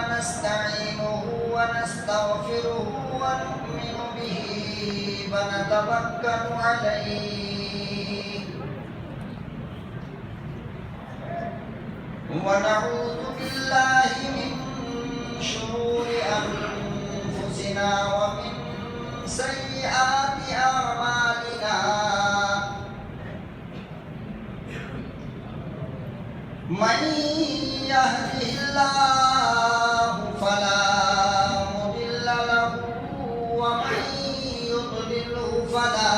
ونستعينه ونستغفره ونؤمن به ونتوكل عليه ونعوذ بالله من شرور أنفسنا ومن سيئات أعمالنا من يهده الله فلا مضل له ومن يضلله فلا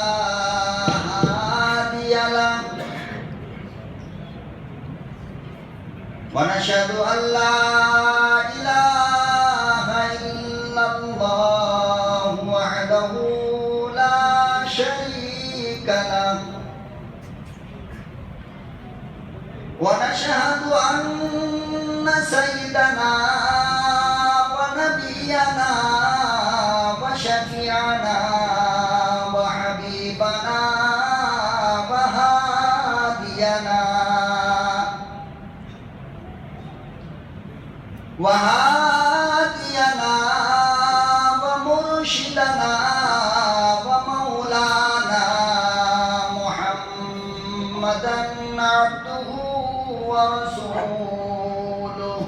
هادي له ونشهد أن لا إله إلا الله وحده لا شريك له ونشهد أن سيدنا ونبينا وشفيعنا وحبيبنا وهادينا ومرشدنا ومولانا محمدا عبده ورسوله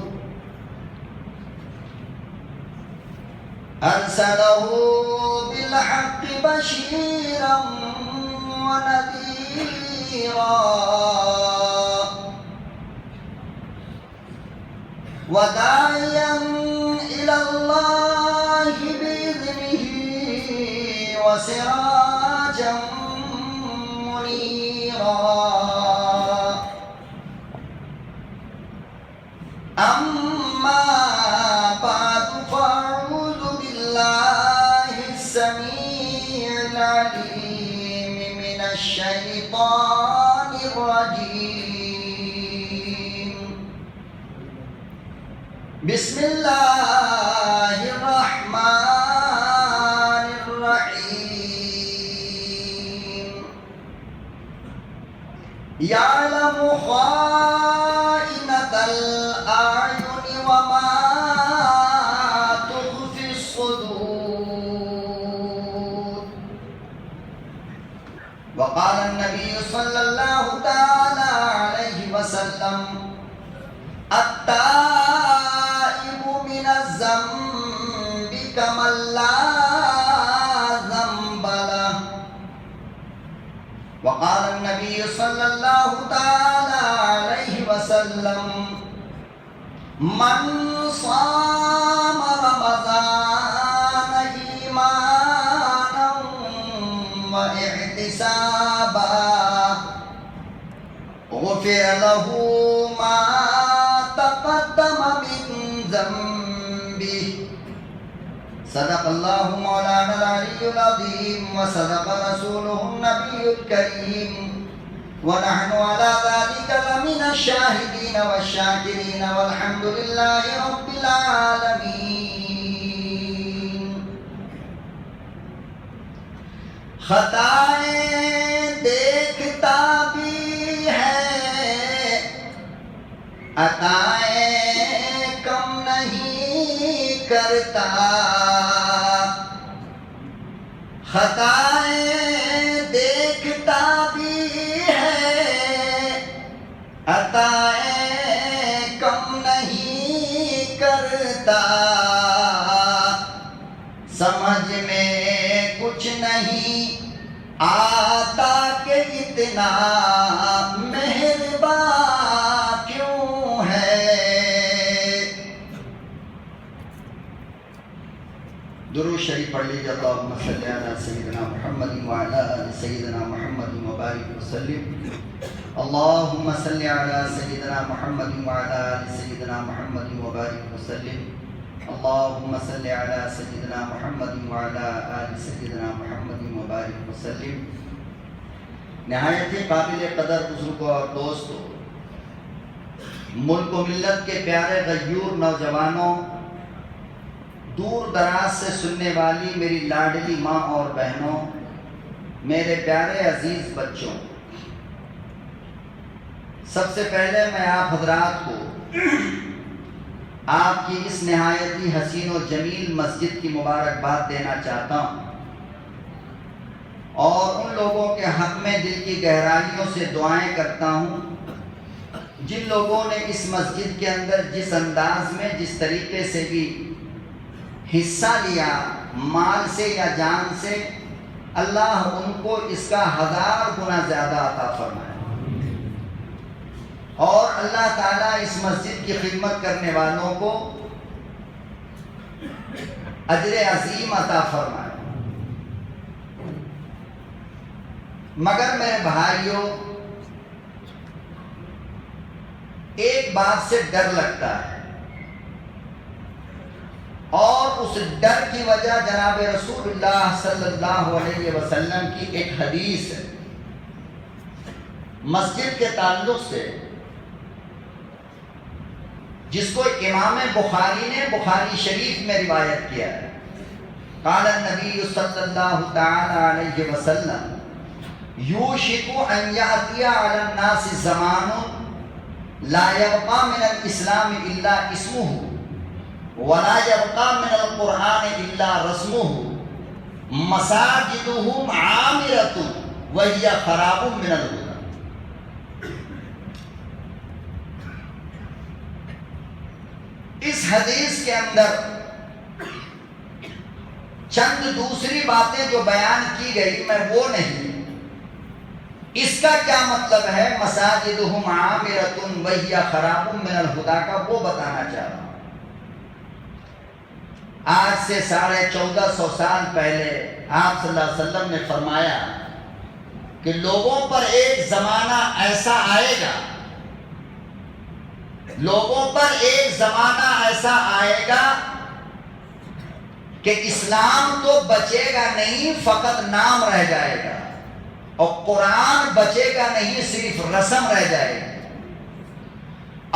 أرسله بالحق بشيرا ونذيرا وداعيا إلى الله بإذنه وسراجا منيرا أما بعد فأعوذ بالله السميع العليم من الشيطان الرجيم بسم الله الرحمن الرحيم يعلم خائنة الأعين وما تخفي الصدور وقال النبي صلى الله تعالى عليه وسلم التائب من الذنب كمن لا ذنب له وقال النبي صلى الله تعالى عليه وسلم من صام رمضان إيمانا واحتسابا غفر له ما تقدم من ذنبه صدق الله مولانا العلي العظيم وصدق رسوله النبي الكريم ونحن على ذلك لمن الشاهدين والشاكرين والحمد لله رب العالمين خطائیں دیکھتا بھی ہے عطائیں کم نہیں کرتا خطائیں دیکھتا بھی ہے عطائیں کم نہیں کرتا سمجھ میں کچھ نہیں آتا کہ اتنا مہربان کیوں ہے درود شریف پڑھ لیجیے اللہم صلی علی سیدنا محمد وعلی آل سیدنا محمد وبارک وسلم اللہم صلی علی سیدنا محمد وعلی آل سیدنا محمد وبارک وسلم اللہم صلی علی سیدنا محمد وعلی آل سیدنا محمد وبارک وسلم نہایت ہی قابل قدر بزرگوں اور دوستوں، ملک و ملت کے پیارے غیور نوجوانوں، دور دراز سے سننے والی میری لاڈلی ماں اور بہنوں، میرے پیارے عزیز بچوں، سب سے پہلے میں آپ حضرات کو آپ کی اس نہایتی حسین و جمیل مسجد کی مبارکباد دینا چاہتا ہوں اور ان لوگوں کے حق میں دل کی گہرائیوں سے دعائیں کرتا ہوں جن لوگوں نے اس مسجد کے اندر جس انداز میں جس طریقے سے بھی حصہ لیا، مال سے یا جان سے، اللہ ان کو اس کا 1000 گنا زیادہ عطا فرمائے، اور اللہ تعالیٰ اس مسجد کی خدمت کرنے والوں کو اجر عظیم عطا فرمائے۔ مگر میرے بھائیوں، ایک بات سے ڈر لگتا ہے، اور اس ڈر کی وجہ جناب رسول اللہ صلی اللہ علیہ وسلم کی ایک حدیث ہے مسجد کے تعلق سے، جس کو امام بخاری نے بخاری شریف میں روایت کیا ہے۔ قال النبی صلی اللہ تعالی علیہ وسلم یوشک ان یأتی علی الناس زمان لا یبقى من الاسلام الا اسمه ولا يبقى من القرآن الا رسمه مساجدهم عامرة وهي خراب من الهدى۔ اس حدیث کے اندر چند دوسری باتیں جو بیان کی گئی، میں وہ نہیں، اس کا کیا مطلب ہے مساجدہم عامرۃ وہی خراب من الہدی کا وہ بتانا چاہ رہا ہوں۔ آج سے 1450 سال پہلے آپ صلی اللہ علیہ وسلم نے فرمایا کہ لوگوں پر ایک زمانہ ایسا آئے گا، لوگوں پر ایک زمانہ ایسا آئے گا کہ اسلام تو بچے گا نہیں، فقط نام رہ جائے گا، اور قرآن بچے گا نہیں، صرف رسم رہ جائے گی۔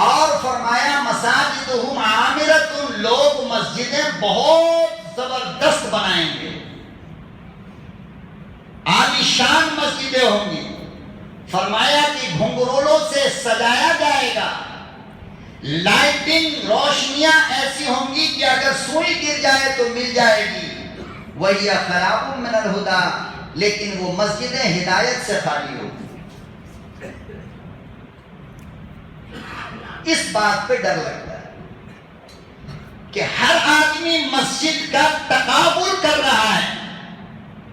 اور فرمایا مساجدہم عامرۃ، لوگ مسجدیں بہت زبردست بنائیں گے، عالیشان مسجدیں ہوں گی۔ فرمایا کہ گھنگرولوں سے سجایا جائے گا، لائٹنگ روشنیاں ایسی ہوں گی کہ اگر سوئی گر جائے تو مل جائے گی۔ وہی خراب من الہدی، لیکن وہ مسجدیں ہدایت سے خالی ہوگی۔ اس بات پہ ڈر لگتا ہے کہ ہر آدمی مسجد کا تقابل کر رہا ہے،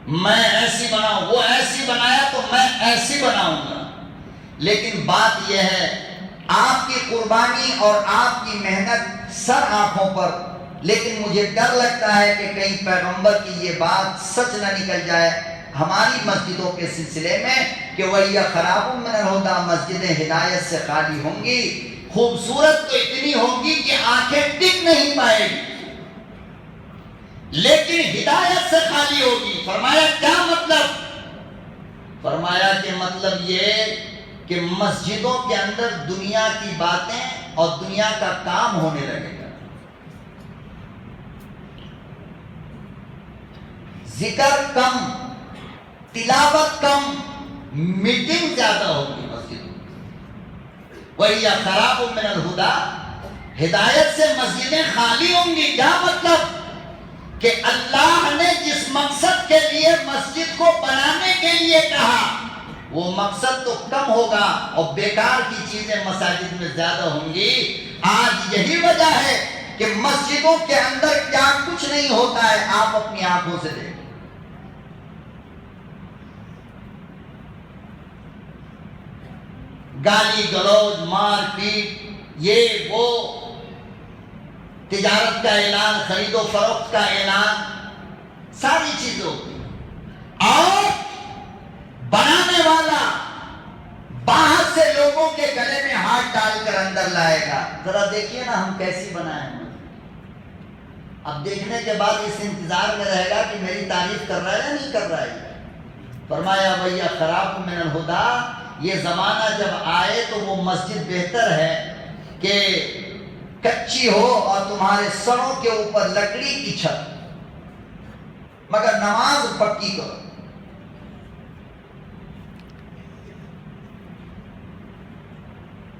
میں ایسی بناؤں، وہ ایسی بنایا تو میں ایسی بناؤں گا۔ لیکن بات یہ ہے، آپ کی قربانی اور آپ کی محنت سر آنکھوں پر، لیکن مجھے ڈر لگتا ہے کہ کہیں پیغمبر کی یہ بات سچ نہ نکل جائے ہماری مسجدوں کے سلسلے میں کہ وہی خراب من الہدی، مسجدیں ہدایت سے خالی ہوں گی، خوبصورت تو اتنی ہوں گی کہ آنکھیں ٹک نہیں پائے گی، لیکن ہدایت سے خالی ہوگی۔ فرمایا کیا مطلب؟ فرمایا کہ مطلب یہ کہ مسجدوں کے اندر دنیا کی باتیں اور دنیا کا کام ہونے لگے گا، ذکر کم، تلاوت کم، میٹنگ زیادہ ہوگی مسجدوں۔ وہی خراب من الہدی، ہدایت سے مسجدیں خالی ہوں گی۔ کیا مطلب؟ کہ اللہ نے جس مقصد کے لیے مسجد کو بنانے کے لیے کہا، وہ مقصد تو کم ہوگا اور بیکار کی چیزیں مساجد میں زیادہ ہوں گی۔ آج یہی وجہ ہے کہ مسجدوں کے اندر کیا کچھ نہیں ہوتا ہے، آپ اپنی آنکھوں سے دیکھیں۔ گالی گلوچ، مار پیٹ، یہ وہ، تجارت کا اعلان، خرید و فروخت کا اعلان، ساری چیزیں ہوتی ہیں۔ اور بنانے والا باہر سے لوگوں کے گلے میں ہاتھ ڈال کر اندر لائے گا، ذرا دیکھیے نا ہم کیسی بنائے ہیں۔ اب دیکھنے کے بعد اس انتظار میں رہے گا کہ میری تعریف کر رہا ہے یا نہیں کر رہا ہے۔ فرمایا وہی خراب من الہدی، یہ زمانہ جب آئے تو وہ مسجد بہتر ہے کہ کچی ہو اور تمہارے سروں کے اوپر لکڑی کی چھت، مگر نماز پکی کرو۔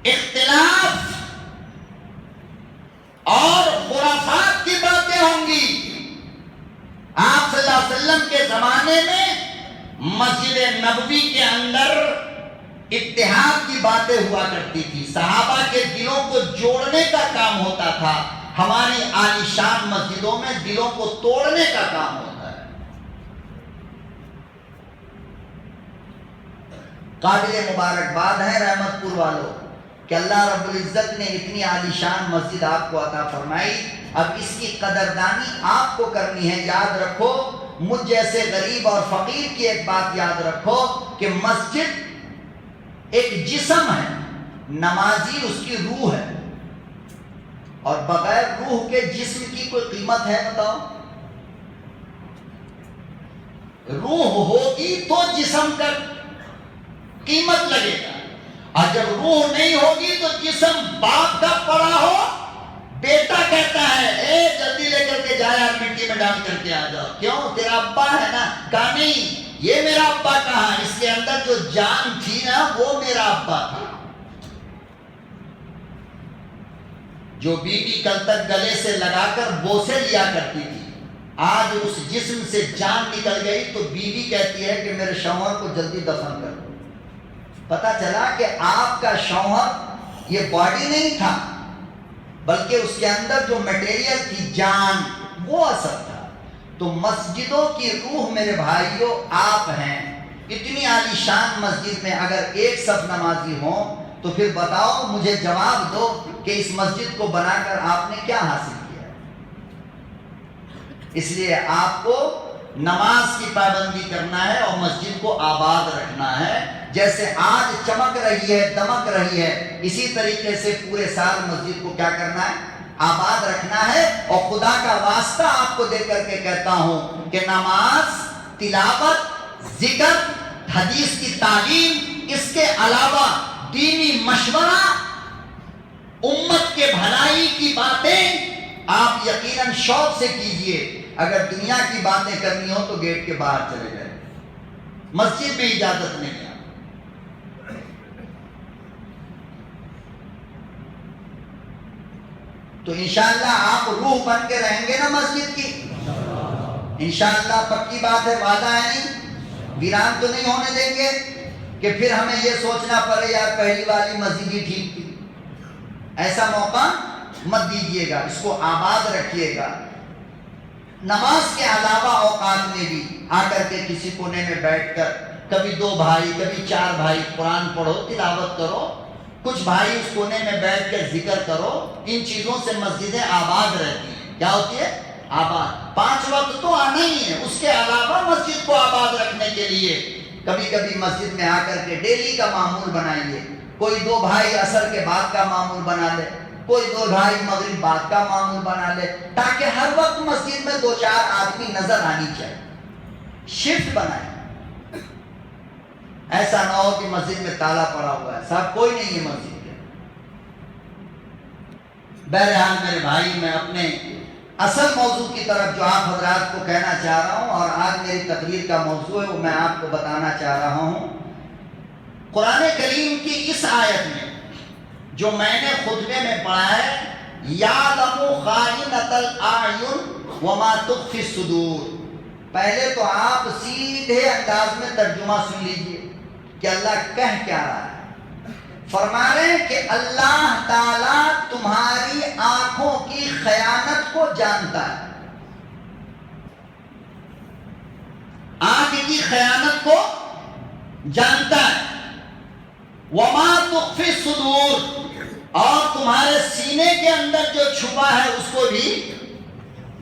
اختلاف اور زمانے میں مسجد نبوی کے اندر اتحاد کی باتیں ہوا کرتی تھی، صحابہ کے دلوں کو جوڑنے کا کام ہوتا تھا۔ ہماری عالیشان مسجدوں میں دلوں کو توڑنے کا کام ہوتا ہے۔ قابل مبارکباد ہے رحمت پور والوں کہ اللہ رب العزت نے اتنی عالیشان مسجد آپ کو عطا فرمائی۔ اب اس کی قدردانی آپ کو کرنی ہے۔ یاد رکھو، مجھ جیسے غریب اور فقیر کی ایک بات یاد رکھو کہ مسجد ایک جسم ہے، نمازی اس کی روح ہے، اور بغیر روح کے جسم کی کوئی قیمت ہے؟ بتاؤ۔ روح ہوگی تو جسم کا قیمت لگے گا، اور جب روح نہیں ہوگی تو جسم باپ کا پڑا ہو، بیٹا کہتا ہے اے جلدی لے کر کے جا یار، مٹی میں ڈال کر کے آ جاؤ، کیوں؟ تیرا ابا ہے نا؟ کہا نہیں، یہ میرا ابا کہاں، اس کے اندر جو جان تھی نا وہ میرا ابا تھا۔ جو بیوی کل تک گلے سے لگا کر بوسے لیا کرتی تھی، آج اس جسم سے جان نکل گئی تو بیوی کہتی ہے کہ میرے شوہر کو جلدی دفن کر دو۔ پتا چلا کہ آپ کا شوہر یہ باڈی نہیں تھا، بلکہ اس کے اندر جو میٹیریل تھی، جان، وہ اثر تھا۔ تو مسجدوں کی روح میرے بھائیوں آپ ہیں۔ اتنی عالیشان مسجد میں اگر ایک صف نمازی ہوں تو پھر بتاؤ، مجھے جواب دو کہ اس مسجد کو بنا کر آپ نے کیا حاصل کیا؟ اس لیے آپ کو نماز کی پابندی کرنا ہے اور مسجد کو آباد رکھنا ہے۔ جیسے آج چمک رہی ہے، دمک رہی ہے، اسی طریقے سے پورے سال مسجد کو کیا کرنا ہے؟ آباد رکھنا ہے۔ اور خدا کا واسطہ آپ کو دے کر کے کہتا ہوں کہ نماز، تلاوت، ذکر، حدیث کی تعلیم، اس کے علاوہ دینی مشورہ، امت کے بھلائی کی باتیں آپ یقیناً شوق سے کیجئے۔ اگر دنیا کی باتیں کرنی ہو تو گیٹ کے باہر چلے جائیں، مسجد میں اجازت نہیں ہے۔ تو انشاءاللہ آپ روح بن کے رہیں گے نا مسجد کی، انشاءاللہ پکی بات ہے، وعدہ ہے نہیں، ویران تو نہیں ہونے دیں گے کہ پھر ہمیں یہ سوچنا پڑے یار پہلی والی مسجد ہی ٹھیک تھی۔ ایسا موقع مت دیجیے گا، اس کو آباد رکھیے گا۔ نماز کے علاوہ اوقات میں بھی آ کر کے کسی کونے میں بیٹھ کر کبھی 2 بھائی کبھی 4 بھائی قرآن پڑھو، تلاوت کرو، کچھ بھائی اس کونے میں بیٹھ کر ذکر کرو۔ ان چیزوں سے مسجدیں آباد رہتی ہیں۔ کیا ہوتی ہے؟ آباد۔ 5 وقت تو آنا ہی ہے، اس کے علاوہ مسجد کو آباد رکھنے کے لیے کبھی کبھی مسجد میں آ کر کے ڈیلی کا معمول بنائیے۔ کوئی 2 بھائی عصر کے بعد کا معمول بنا لے، کوئی 2 بھائی مغرب بعد کا معمول بنا لے، تاکہ ہر وقت مسجد میں 2-4 آدمی نظر آنی چاہیے۔ شفٹ بنائیں، ایسا نہ ہو کہ مسجد میں تالا پڑا ہوا ہے، صاحب کوئی نہیں ہے مسجد کے۔ بہرحال میرے بھائی، میں اپنے اصل موضوع کی طرف جو آپ حضرات کو کہنا چاہ رہا ہوں، اور آج میری تقریر کا موضوع ہے، وہ میں آپ کو بتانا چاہ رہا ہوں۔ قرآن کریم کی اس آیت میں جو میں نے خطبے میں پڑھا ہے، یَعْلَمُ خَائِنَةَ الْأَعْیُنِ وَمَا تُخْفِي الصُّدُورُ، پہلے تو آپ سیدھے انداز میں ترجمہ سن لیجئے کہ اللہ کہہ کیا رہا ہے۔ فرما رہے ہیں کہ اللہ تعالیٰ تمہاری آنکھوں کی خیانت کو جانتا ہے، آنکھ کی خیانت کو جانتا ہے، وَمَا تُخْفِي الصُّدُورُ، اور تمہارے سینے کے اندر جو چھپا ہے اس کو بھی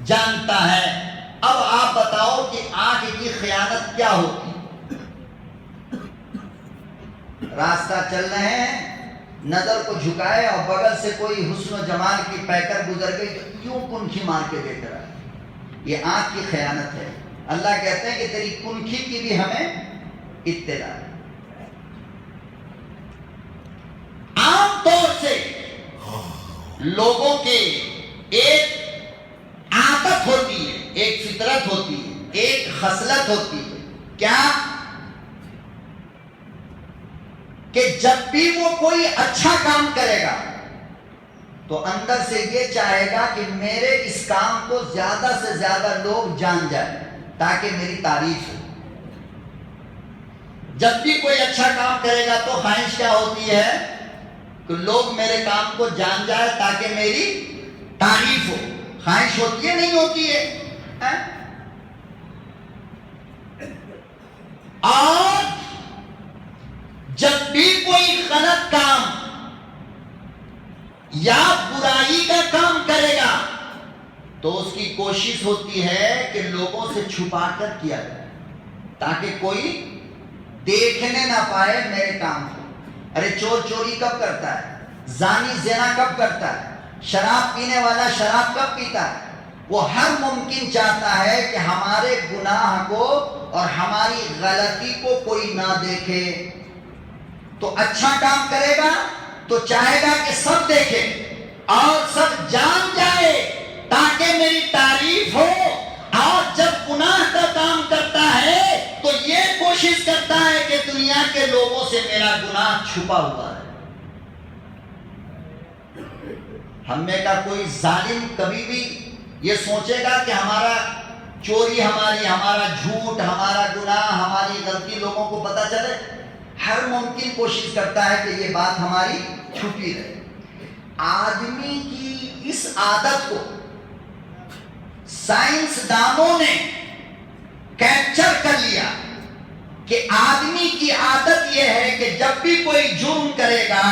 جانتا ہے۔ اب آپ بتاؤ کہ آنکھ کی خیانت کیا ہوتی؟ راستہ چل رہے ہیں، نظر کو جھکائے اور بغل سے کوئی حسن و جمال کی پیکر گزر گئی تو یوں کنکھی مار کے دیکھ رہا ہے، یہ آنکھ کی خیانت ہے۔ اللہ کہتے ہیں کہ تیری کنکھی کی بھی ہمیں اطلاع ہے۔ عام طور سے لوگوں کے ایک عادت ہوتی ہے، ایک فطرت ہوتی ہے، ایک خصلت ہوتی ہے، کیا کہ جب بھی وہ کوئی اچھا کام کرے گا تو اندر سے یہ چاہے گا کہ میرے اس کام کو زیادہ سے زیادہ لوگ جان جائیں۔ تاکہ میری تعریف ہو. جب بھی کوئی اچھا کام کرے گا تو خواہش کیا ہوتی ہے کہ لوگ میرے کام کو جان جائے تاکہ میری تعریف ہو. خواہش ہوتی ہے نہیں ہوتی ہے؟ اور جب بھی کوئی غلط کام یا برائی کا کام کرے گا تو اس کی کوشش ہوتی ہے کہ لوگوں سے چھپا کر کیا جائے تاکہ کوئی دیکھنے نہ پائے میرے کام کو. ارے چور چوری کب کرتا ہے؟ زانی زنا کب کرتا ہے؟ شراب پینے والا شراب کب پیتا ہے؟ وہ ہر ممکن چاہتا ہے کہ ہمارے گناہ کو اور ہماری غلطی کو کوئی نہ دیکھے. تو اچھا کام کرے گا تو چاہے گا کہ سب دیکھے اور سب جان جائے تاکہ میری تعریف ہو. اور جب گناہ کا کام کرتا ہے تو یہ کوشش کرتا ہے کہ دنیا کے لوگوں سے میرا گناہ چھپا ہوا ہے. ہم میں کا کوئی ظالم کبھی بھی یہ سوچے گا کہ ہمارا چوری ہمارا جھوٹ، ہمارا گناہ، ہماری غلطی لوگوں کو پتہ چلے؟ ہر ممکن کوشش کرتا ہے کہ یہ بات ہماری چھپی رہے. آدمی کی اس عادت کو سائنسدانوں نے کیپچر کر لیا کہ آدمی کی عادت یہ ہے کہ جب بھی کوئی جرم کرے گا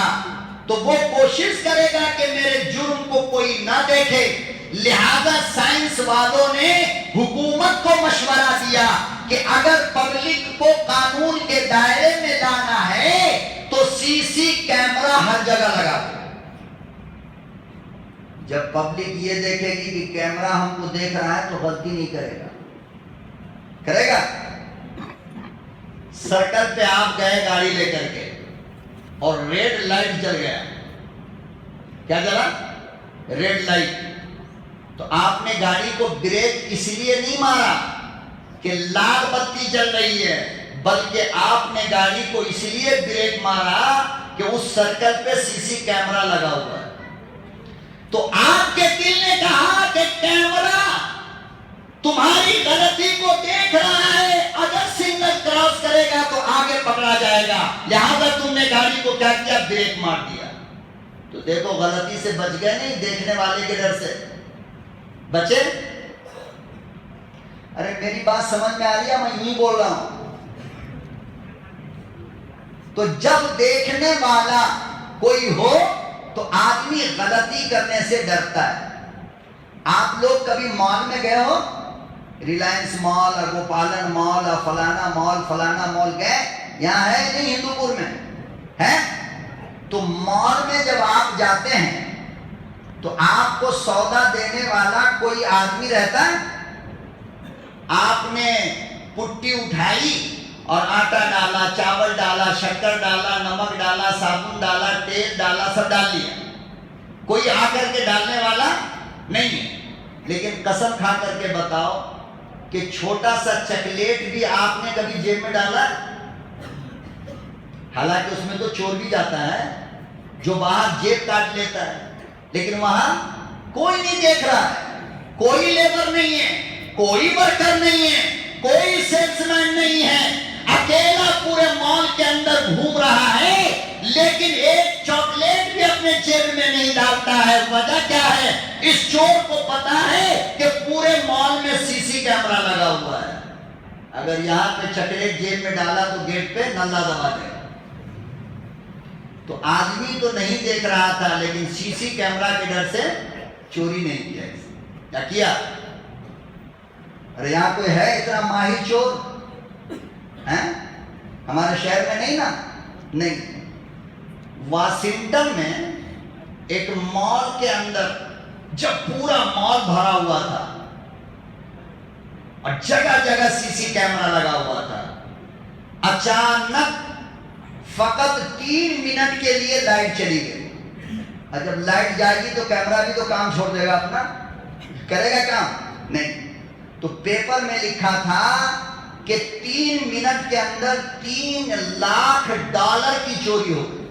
تو وہ کوشش کرے گا کہ میرے جرم کو کوئی نہ دیکھے. لہذا سائنس والوں نے حکومت کو مشورہ دیا کہ اگر پبلک کو قانون کے دائرے میں لانا ہے تو سی سی کیمرہ ہر جگہ لگا دو. جب پبلک یہ دیکھے گی کہ کیمرہ ہم کو دیکھ رہا ہے تو غلطی نہیں کرے گا. سرکل پہ آپ گئے گاڑی لے کر کے اور ریڈ لائٹ جل گیا. کیا جلا؟ Red light. تو آپ نے گاڑی کو بریک اس لیے نہیں مارا کہ لال بتی جل رہی ہے، بلکہ آپ نے گاڑی کو اس لیے بریک مارا کہ اس سرکل پہ سی سی کیمرہ لگا ہوا ہے. تو آپ کے دل نے کہا کہ کیمرہ تمہاری غلطی کو دیکھ رہا ہے، اگر سگنل کراس کرے گا تو آگے پکڑا جائے گا. لہذا تم نے گاڑی کو کیا کیا؟ بریک مار دیا. تو دیکھو غلطی سے بچ گئے نہیں، دیکھنے والے کے ڈر سے بچے. ارے میری بات سمجھ میں آ رہی ہے؟ میں یوں بول رہا ہوں. تو جب دیکھنے والا کوئی ہو تو آدمی غلطی کرنے سے ڈرتا ہے. آپ لوگ کبھی مال میں گئے ہو؟ ریلائنس مال اور گوپالن مال اور فلانا مال گئے؟ یہاں ہے نہیں ہندوپور میں ہے؟ تو مال میں جب آپ جاتے ہیں تو آپ کو سودا دینے والا کوئی آدمی رہتا ہے؟ آپ نے پٹی اٹھائی اور آٹا ڈالا، چاول ڈالا، شکر ڈالا، نمک ڈالا، صابن ڈالا، تیل ڈالا، سب ڈال لیا. کوئی آ کر کے ڈالنے والا نہیں ہے. لیکن قسم کھا کر کے بتاؤ کہ چھوٹا سا چاکلیٹ بھی آپ نے کبھی جیب میں ڈالا؟ حالانکہ اس میں تو چور بھی جاتا ہے جو باہر جیب کاٹ لیتا ہے، لیکن وہاں کوئی نہیں دیکھ رہا ہے. کوئی لیبر نہیں ہے، کوئی ورکر نہیں ہے، کوئی سیلس مین نہیں ہے، اکیلا پورے مال کے اندر گھوم رہا ہے. لیکن ایک چاکلیٹ بھی اپنے جیب میں نہیں ڈالتا ہے. وجہ کیا ہے؟ اس چور کو پتا ہے کہ پورے مال میں سی سی کیمرہ لگا ہوا ہے. اگر یہاں پہ چاکلیٹ جیب میں ڈالا تو گیٹ پہ نلا دبا دے گا. تو آدمی تو نہیں دیکھ رہا تھا، لیکن سی سی کیمرہ کے ڈر سے چوری نہیں کیا. کیا کیا؟ ارے یہاں کوئی ہے اتنا ماہر چور؟ ہمارے شہر میں نہیں نا؟ نہیں. واشنگٹن میں ایک مال کے اندر جب پورا مال بھرا ہوا تھا اور جگہ جگہ سی سی کیمرہ لگا ہوا تھا، اچانک فقط 3 منٹ کے لیے لائٹ چلی گئی. اور جب لائٹ جائے گی تو کیمرہ بھی تو کام چھوڑ دے گا اپنا، کرے گا کام نہیں. تو پیپر میں لکھا تھا کہ 3 منٹ کے اندر $3 لاکھ کی چوری ہو گئی.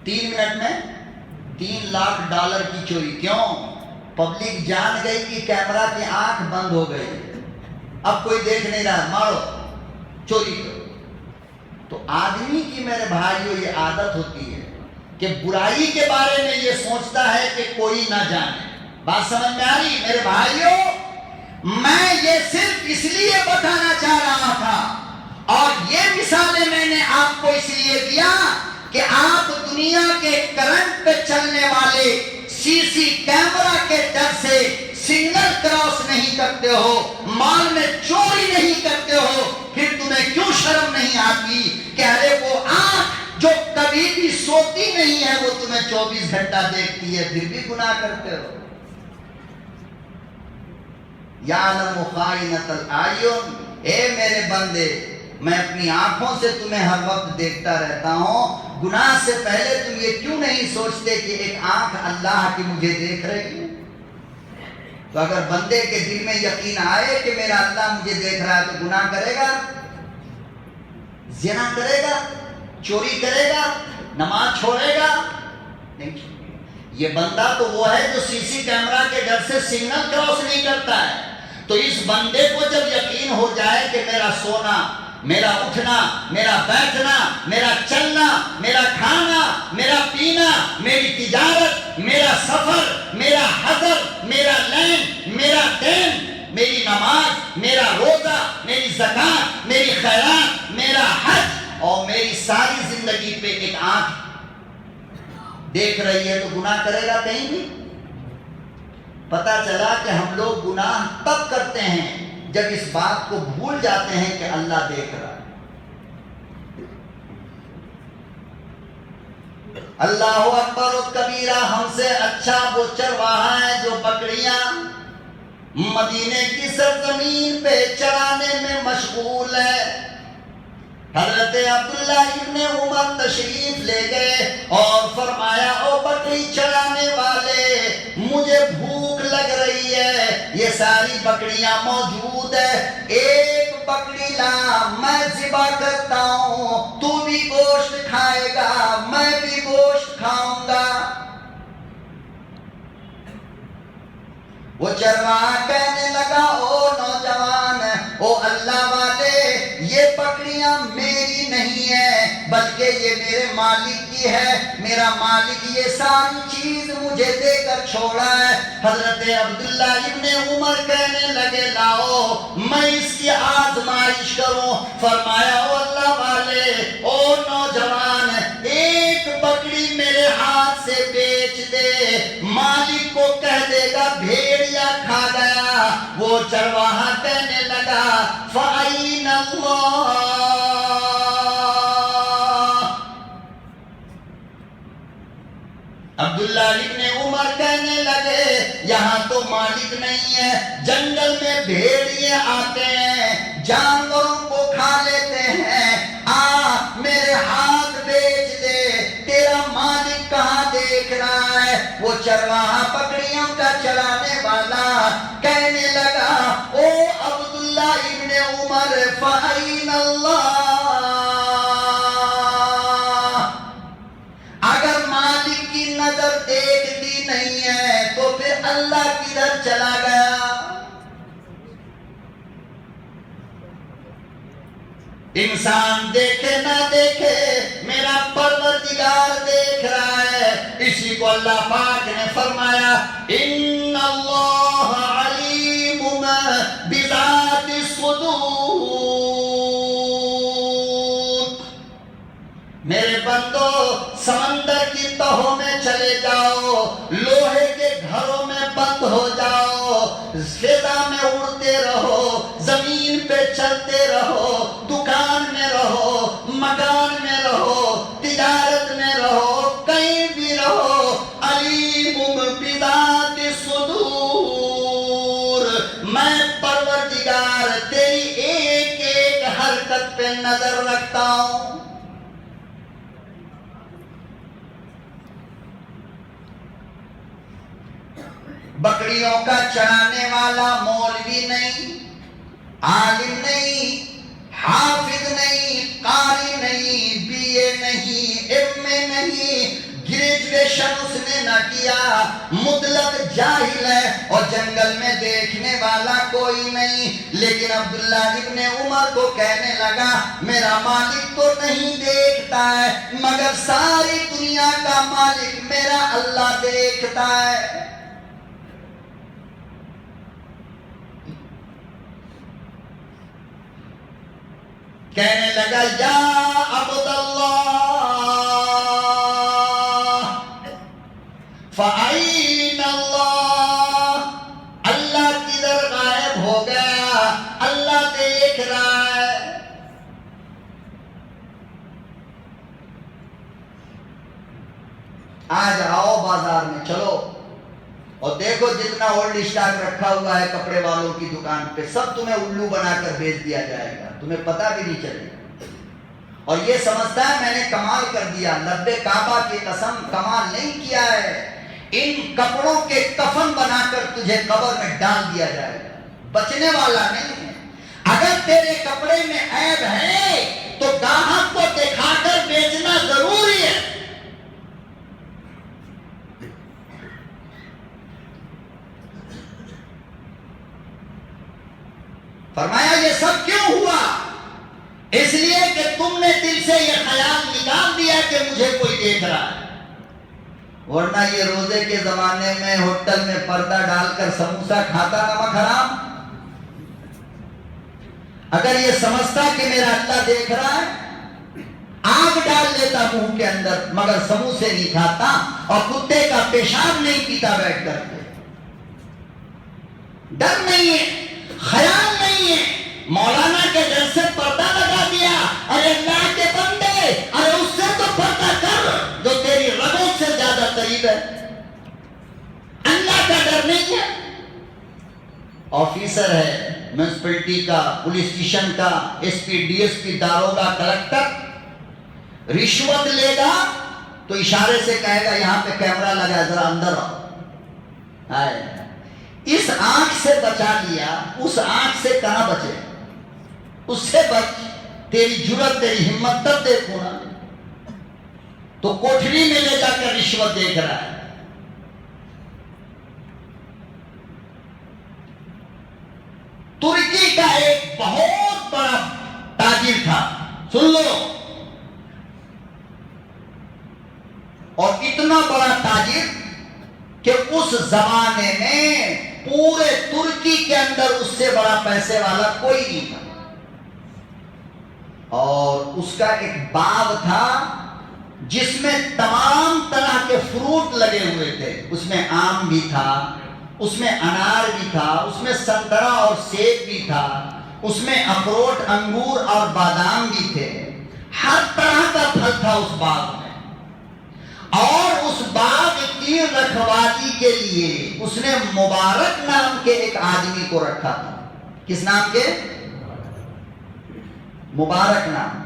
3 منٹ میں $3 لاکھ کی چوری. کیوں؟ پبلک جان گئی کہ کیمرہ کی آنکھ بند ہو گئی، اب کوئی دیکھ نہیں رہا، مارو، چوری کرو۔ تو آدمی کی میرے بھائیوں یہ عادت ہوتی ہے کہ برائی کے بارے میں یہ سوچتا ہے کہ کوئی نہ جانے۔ بات سمجھ میں آ رہی میرے بھائیوں؟ میں یہ صرف اس لیے بتانا چاہ رہا تھا، اور یہ مثالیں میں نے آپ کو اس لیے دیا کہ آپ دنیا کے کرنٹ پہ چلنے والے سی سی کیمرہ کے ڈر سے سگنل کراس نہیں کرتے ہو، مال میں چوری نہیں کرتے ہو، پھر تمہیں کیوں شرم نہیں آتی کہ ارے وہ آنکھ جو کبھی بھی سوتی نہیں ہے وہ تمہیں 24 گھنٹہ دیکھتی ہے، پھر بھی گناہ کرتے ہو۔ یعلم خائنۃ الاعین، اے میرے بندے میں اپنی آنکھوں سے تمہیں ہر وقت دیکھتا رہتا ہوں، گناہ سے پہلے تم یہ کیوں نہیں سوچتے کہ ایک آنکھ اللہ کی مجھے دیکھ رہی ہے؟ تو اگر بندے کے دل میں یقین آئے کہ میرا اللہ مجھے دیکھ رہا ہے تو گناہ کرے گا، زنا کرے گا، چوری کرے گا، نماز چھوڑے گا؟ نہیں۔ یہ بندہ تو وہ ہے جو سی سی کیمرہ کے ڈر سے سگنل کراس نہیں کرتا ہے۔ تو اس بندے کو جب یقین ہو جائے کہ میرا سونا، میرا اٹھنا، میرا بیٹھنا، میرا چلنا، میرا کھانا، میرا پینا، میری تجارت، میرا سفر، میرا حضر، میرا لین، میرا دین، میری نماز، میرا روزہ، میری زکات، میری خیرات، میرا حج اور میری ساری زندگی پہ ایک آنکھ دیکھ رہی ہے تو گناہ کرے گا کہیں بھی؟ پتہ چلا کہ ہم لوگ گناہ تب کرتے ہیں جب اس بات کو بھول جاتے ہیں کہ اللہ دیکھ رہا ہے۔ اللہ اکبر و کبیرہ، ہم سے اچھا وہ چرواہا ہے جو بکریاں مدینے کی سرزمین پہ چرانے میں مشغول ہے۔ حضرت عبداللہ ابن عمر تشریف لے گئے اور فرمایا او بکری چرانے والے، مجھے بھوک لگ رہی ہے، یہ ساری بکریاں موجود ہے، ایک بکری لا، میں ذبح کرتا ہوں، تو بھی گوشت کھائے گا، میں بھی گوشت کھاؤں گا۔ وہ چرواہا کہنے لگا او نوجوان، او اللہ والے، یہ بکریاں میری نہیں ہے بلکہ یہ میرے مالک کی ہے، میرا مالک یہ ساری چیز مجھے دے کر چھوڑا ہے۔ حضرت عبداللہ ابن عمر کہنے لگے لاؤ میں اس کی آزمائش کروں۔ فرمایا او اللہ والے، او نوجوان، ایک بکری میرے ہاتھ سے بیچ دے، مالک کو کہہ دے گا بھیڑیا کھا گیا۔ وہ چرواہا کہنے لگا فَأَيْنَ اللَّهُ، عبداللہ ابن عمر کہنے لگے یہاں تو مالک نہیں ہے، جنگل میں بھیڑیے آتے ہیں، جانوروں کو کھا لیتے ہیں، میرے ہاتھ بیچ دے، تیرا مالک کہاں دیکھ رہا ہے؟ وہ چرواہا بکریوں کا چرانے والا کہنے لگا او عبداللہ ابن عمر فَأَيْنَ اللَّهُ، اگر مالک کی نظر دیکھتی نہیں ہے تو پھر اللہ کدھر چلا گیا؟ انسان دیکھے نہ دیکھے میرا پروردگار دیکھ رہا ہے۔ اسی کو اللہ پاک نے فرمایا ان اللہ علیم بذات الصدور، میرے بندو سمندر کی تہوں میں چلے جاؤ، لوہے کے گھروں میں بند ہو جاؤ، فضا میں اڑتے رہو، زمین پہ چلتے رہو، دکان میں رہو، مکان میں رہو، تجارت میں رہو، کہیں بھی رہو، علیم بذات الصدور، میں پروردگار تیری ایک ایک حرکت پہ نظر رکھتا ہوں۔ بکریوں کا چرانے والا مولوی نہیں، عالم نہیں، حافظ نہیں، قاری نہیں، بی اے نہیں، ایم اے نہیں، گریجویشن اس نے نہ کیا، مطلق جاہل ہے اور جنگل میں دیکھنے والا کوئی نہیں، لیکن عبداللہ ابن عمر کو کہنے لگا میرا مالک تو نہیں دیکھتا ہے مگر ساری دنیا کا مالک میرا اللہ دیکھتا ہے۔ کہنے لگا یا عبداللہ فَأَيْنَ اللَّهُ، اللہ کدھر غائب ہو گیا، اللہ دیکھ رہا ہے۔ آج آؤ بازار میں چلو اور دیکھو جتنا اولڈ اسٹاک رکھا ہوا ہے کپڑے والوں کی دکان پہ سب تمہیں الو بنا کر بیچ دیا جائے گا، تمہیں پتہ بھی نہیں چلے گا، اور یہ سمجھتا ہے میں نے کمال کر دیا۔ لبے کعبہ کی قسم کمال نہیں کیا ہے، ان کپڑوں کے کفن بنا کر تجھے قبر میں ڈال دیا جائے گا، بچنے والا نہیں ہے۔ اگر تیرے کپڑے میں عیب ہے تو گاہک کو دکھا کر بیچنا ضروری ہے۔ فرمایا یہ سب کیوں ہوا؟ اس لیے کہ تم نے دل سے یہ خیال نکال دیا کہ مجھے کوئی دیکھ رہا ہے، ورنہ یہ روزے کے زمانے میں ہوٹل میں پردہ ڈال کر سموسہ کھاتا نمک حرام؟ اگر یہ سمجھتا کہ میرا اللہ دیکھ رہا ہے آگ ڈال لیتا منہ کے اندر مگر سموسے نہیں کھاتا اور کتے کا پیشاب نہیں پیتا بیٹھ کر کے۔ ڈر نہیں ہے، خیال نہیں ہے، مولانا کے ڈر سے پردہ لگا دیا، ارے اللہ کے بندے ارے اس سے تو پردہ کر جو تیری رگوں سے زیادہ قریب ہے۔ اللہ کا ڈر نہیں ہے۔ آفیسر ہے میونسپلٹی کا، پولیس اسٹیشن کا، ایس پی ڈی ایس پی، داروغہ، کلکٹر، رشوت لے گا تو اشارے سے کہے گا یہاں پہ کیمرہ لگا ہے ذرا اندر آؤ۔ اس آنکھ سے بچا لیا، اس آنکھ سے کہاں بچے؟ اس سے بچ، تیری جرت تیری ہمت تب دیکھو نا۔ تو کوٹھری میں لے جا کر رشوت دیکھ رہا ہے۔ ترکی کا ایک بہت بڑا تاجر تھا، سن لو، اور اتنا بڑا تاجر کہ اس زمانے میں پورے ترکی کے اندر اس سے بڑا پیسے والا کوئی نہیں تھا، اور اس کا ایک باغ تھا جس میں تمام طرح کے فروٹ لگے ہوئے تھے، اس میں آم بھی تھا، اس میں انار بھی تھا، اس میں سنترا اور سیب بھی تھا، اس میں اخروٹ، انگور اور بادام بھی تھے، ہر طرح کا پھل تھا اس باغ میں۔ اور اس باغ کی رکھوالی کے لیے اس نے مبارک نام کے ایک آدمی کو رکھا تھا۔ کس نام کے؟ مبارک نام۔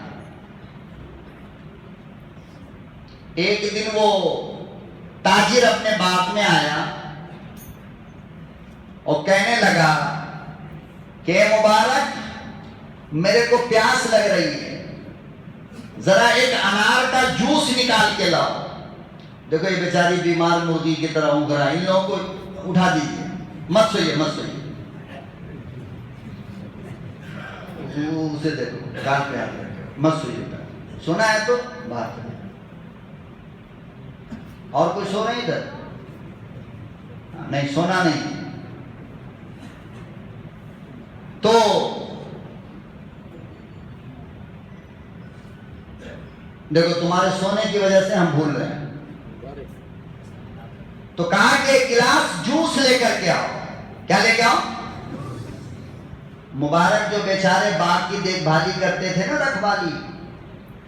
ایک دن وہ تاجر اپنے باغ میں آیا اور کہنے لگا کہ مبارک میرے کو پیاس لگ رہی ہے، ذرا ایک انار کا جوس نکال کے لاؤ۔ دیکھو یہ بیچاری بیمار مرغی کی طرح اونگ رہا ہے، ان لوگوں کو اٹھا دیجیے، مت سوئیے مت سوئیے، اسے دیکھو کان پہ ہاتھ رکھے، مت سوئیے، سونا ہے تو باہر چلے۔ اور کوئی سو رہے ادھر؟ نہیں، سونا نہیں۔ تو دیکھو تمہارے سونے کی وجہ سے ہم بھول رہے ہیں، تو کہا کہ ایک گلاس جوس لے کر کے آؤ۔ کیا لے کے آؤ؟ مبارک جو بیچارے باغ کی دیکھ بھالی کرتے تھے نا، رکھوالی،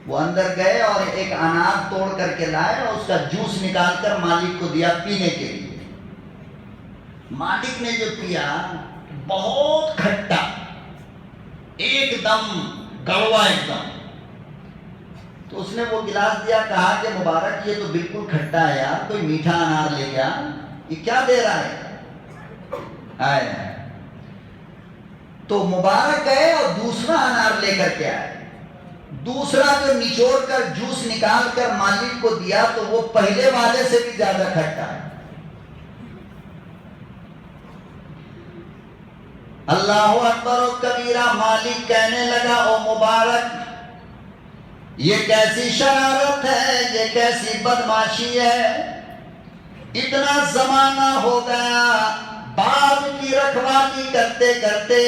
وہ اندر گئے اور ایک انار توڑ کر کے لائے اور اس کا جوس نکال کر مالک کو دیا پینے کے لیے۔ مالک نے جو پیا بہت کھٹا، ایک دم کڑوا ایک دم۔ تو اس نے وہ گلاس دیا، کہا کہ مبارک یہ تو بالکل کھٹا ہے یار، کوئی میٹھا انار لے گیا، یہ کیا دے رہا ہے؟ تو مبارک گئے اور دوسرا انار لے کر کے آئے۔ دوسرا جو نچوڑ کر جوس نکال کر مالک کو دیا تو وہ پہلے والے سے بھی زیادہ کھٹا ہے۔ اللہ اکبر و کبیرہ۔ مالک کہنے لگا او مبارک، یہ کیسی شرارت ہے، یہ کیسی بدماشی ہے، اتنا زمانہ ہو گیا باپ کی رکھوالی کرتے کرتے،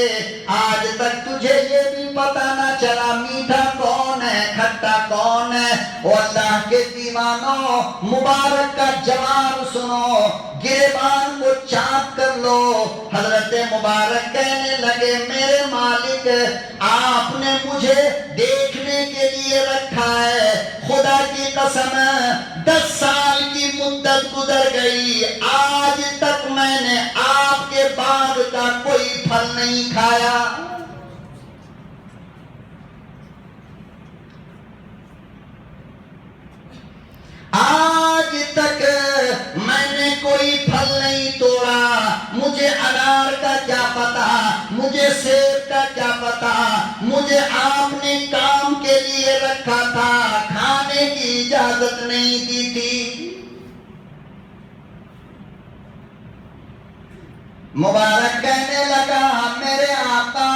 آج تک تجھے یہ بھی پتا نہ چلا میٹھا کون ہے کھٹا کون ہے۔ او اللہ کے دیوانوں، مبارک کا جواب سنو، گریبان کو چاک کر لو۔ حضرت مبارک کہنے لگے میرے مالک، آپ نے مجھے دیکھنے کے لیے رکھا ہے، خدا کی قسم 10 سال کی مدت گزر گئی، آج تک میں نے آپ کے باغ کا کوئی پھل نہیں کھایا۔ آج تک میں نے کوئی پھل نہیں توڑا، مجھے انار کا کیا پتا، مجھے سیب کا کیا پتا، مجھے آپ نے کام کے لیے رکھا تھا، کھانے کی اجازت نہیں دی تھی۔ مبارک کہنے لگا میرے آقا،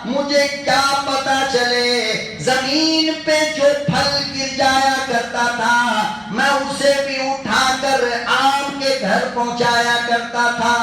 مجھے کیا پتا چلے، زمین پہ جو پھل گر جایا کرتا تھا میں اسے بھی اٹھا کر آپ کے گھر پہنچایا کرتا تھا۔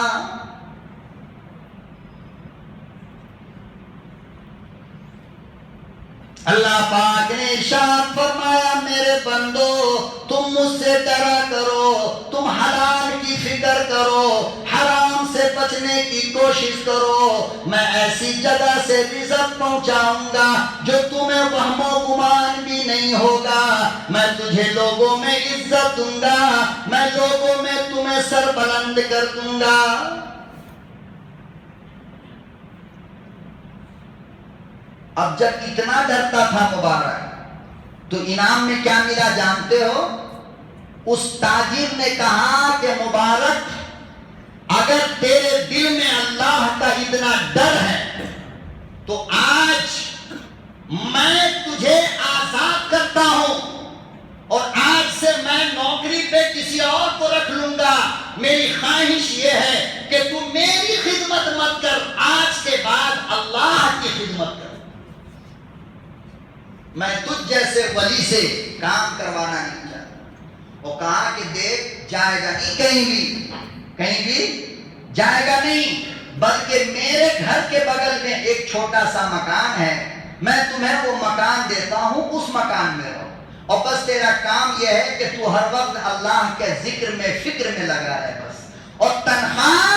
اللہ پاک نے ارشاد فرمایا میرے بندو، تم مجھ سے ڈرا کرو، تم حلال کی فکر کرو، حرام سے بچنے کی کوشش کرو، میں ایسی جگہ سے رزق پہنچاؤں گا جو تمہیں وہم و گمان بھی نہیں ہوگا، میں تجھے لوگوں میں عزت دوں گا، میں لوگوں میں تمہیں سر بلند کر دوں گا۔ اب جب اتنا ڈرتا تھا مبارک تو انعام میں کیا ملا جانتے ہو؟ اس تاجر نے کہا کہ مبارک، اگر تیرے دل میں اللہ کا اتنا ڈر ہے تو آج میں تجھے آزاد کرتا ہوں، اور آج سے میں نوکری پہ کسی اور کو رکھ لوں گا، میری خواہش یہ ہے کہ تم میری خدمت مت کر، آج کے بعد اللہ کی خدمت کر، میں تجھ جیسے ولی سے کام کروانا نہیں چاہتا۔ وہ کہا کہ دیکھ، جائے گا نہیں کہیں بھی جائے گا نہیں، بلکہ میرے گھر کے بغل میں ایک چھوٹا سا مکان ہے، میں تمہیں وہ مکان دیتا ہوں، اس مکان میں رہو، اور بس تیرا کام یہ ہے کہ تو ہر وقت اللہ کے ذکر میں فکر میں لگا رہے بس، اور تنخواہ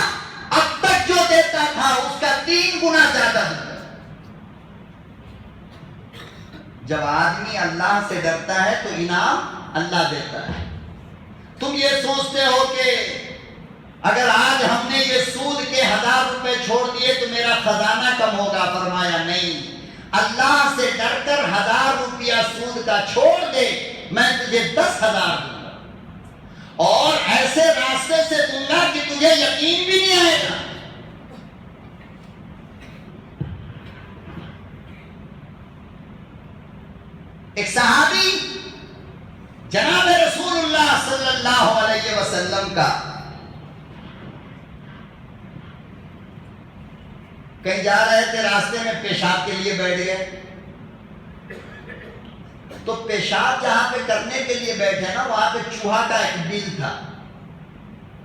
اب تک جو دیتا تھا اس کا 3 گنا زیادہ دیتا۔ جب آدمی اللہ سے ڈرتا ہے تو انعام اللہ دیتا ہے۔ تم یہ سوچتے ہو کہ اگر آج ہم نے یہ سود کے 1000 روپے چھوڑ دیے تو میرا خزانہ کم ہوگا، فرمایا نہیں، اللہ سے ڈر کر 1000 روپیہ سود کا چھوڑ دے، میں تجھے 10,000 دوں گا، اور ایسے راستے سے دوں گا کہ تجھے یقین بھی نہیں آئے گا۔ ایک صحابی جناب رسول اللہ صلی اللہ علیہ وسلم کا کہیں جا رہے تھے، راستے میں پیشاب کے لیے بیٹھ گئے، تو پیشاب جہاں پہ کرنے کے لیے بیٹھے نا، وہاں پہ چوہا کا ایک بل تھا۔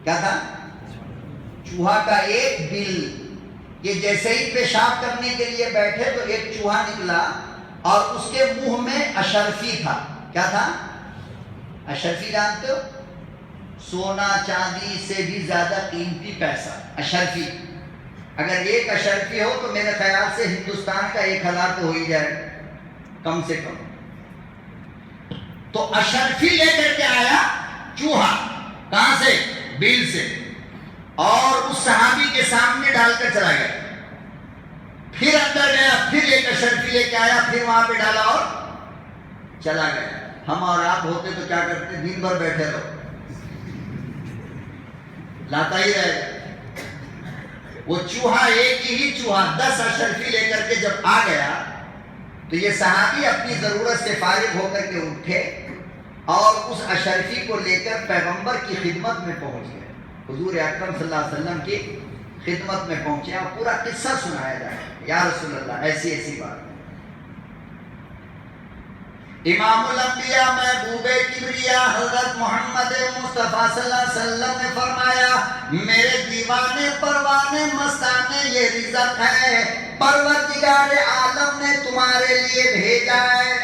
کیا تھا؟ چوہا کا ایک بل۔ یہ جیسے ہی پیشاب کرنے کے لیے بیٹھے تو ایک چوہا نکلا، اور اس کے منہ میں اشرفی تھا۔ کیا تھا؟ اشرفی جانتے ہو؟ سونا چاندی سے بھی زیادہ قیمتی پیسہ، اشرفی۔ اگر ایک اشرفی ہو تو میرے خیال سے ہندوستان کا 1000 تو ہو ہی جائے کم سے کم۔ تو اشرفی لے کر کے آیا چوہا، کہاں سے؟ بل سے، اور اس صحابی کے سامنے ڈال کر چلا گیا۔ پھر اندر گیا، پھر ایک اشرفی لے کے آیا، پھر وہاں پہ ڈالا اور چلا گیا۔ ہم اور آپ ہوتے تو کیا کرتے؟ دن بھر بیٹھے رہو، لاتا ہی رہے گا۔ وہ چوہا ایک ہی چوہا 10 اشرفی لے کر کے جب آ گیا تو یہ صحابی اپنی ضرورت سے فارغ ہو کر کے اٹھے اور اس اشرفی کو لے کر پیغمبر کی خدمت میں پہنچ گئے. حضور اکرم صلی اللہ علیہ وسلم کی خدمت میں پہنچے اور پورا قصہ سنایا جائے. یا رسول اللہ ایسی ایسی بات. امام الانبیاء محبوب کبریا حضرت محمد مصطفیٰ صلی اللہ علیہ وسلم نے فرمایا میرے دیوانے پروانے مستانے یہ رزق ہے پروردگار عالم نے تمہارے لیے بھیجا ہے.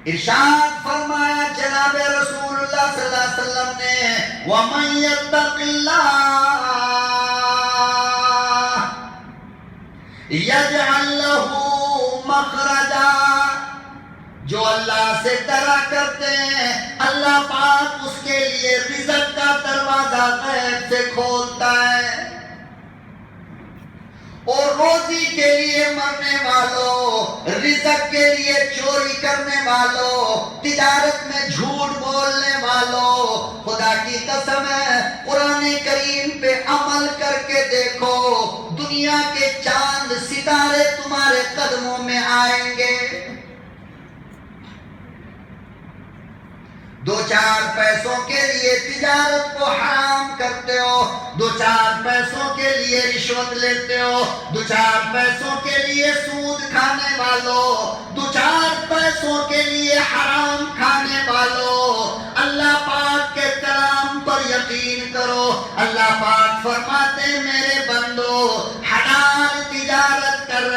ارشاد فرمایا جناب رسول اللہ صلی اللہ علیہ وسلم نے وَمَن يَتَّقِ اللَّهَ يَجْعَلْ لَهُ مَخْرَجًا. جو اللہ سے ڈرا کرتے ہیں اللہ پاک اس کے لیے رزق کا دروازہ غیب سے کھولتا ہے. اور روزی کے لیے مرنے والوں، رزق کے لیے چوری کرنے والوں، تجارت میں جھوٹ بولنے والوں، خدا کی قسم ہے قرآن کریم پہ عمل کر کے دیکھو دنیا کے چاند ستارے تمہارے قدموں میں آئیں گے. دو چار پیسوں کے لیے تجارت کو حرام کرتے ہو، دو چار پیسوں کے لیے رشوت لیتے ہو، دو چار پیسوں کے لیے سود کھانے والوں، دو چار پیسوں کے لیے حرام کھانے والوں، اللہ پاک کے کلام پر یقین کرو. اللہ پاک فرماتے ہیں میرے بندو حلال تجارت کر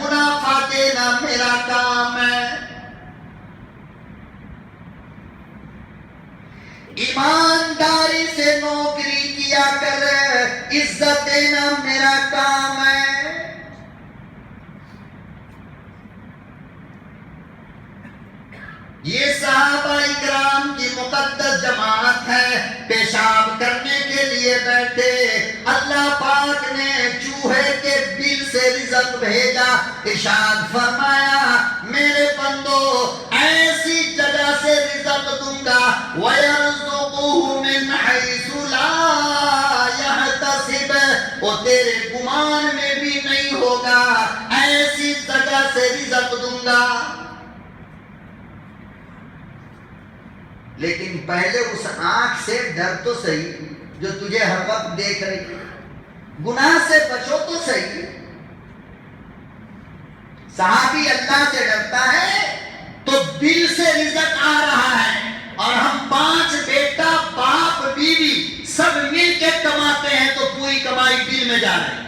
منافع دینا میرا کام ہے. ایمانداری سے نوکری کیا کر عزت دینا میرا کام ہے. یہ صحابہ اکرام کی مقدس جماعت ہے. پیشاب کرنے کے لیے بیٹھے اللہ پاک نے چوہے کے بل سے رزق بھیجا. ارشاد فرمایا میرے بندو ایسی جگہ سے رزق دوں گا وَيَرْزُقُهُ مِنْ حَيْثُ لَا يَحْتَسِبُ وہ تیرے گمان میں بھی نہیں ہوگا ایسی جگہ سے رزق دوں گا. لیکن پہلے اس آنکھ سے ڈر تو صحیح جو تجھے ہر وقت دیکھ رہی ہے. گناہ سے بچو تو صحیح. صحابی اللہ سے ڈرتا ہے تو دل سے رزق آ رہا ہے اور ہم 5 بیٹا باپ بیوی سب مل کے کماتے ہیں تو پوری کمائی بل میں جا رہی ہے.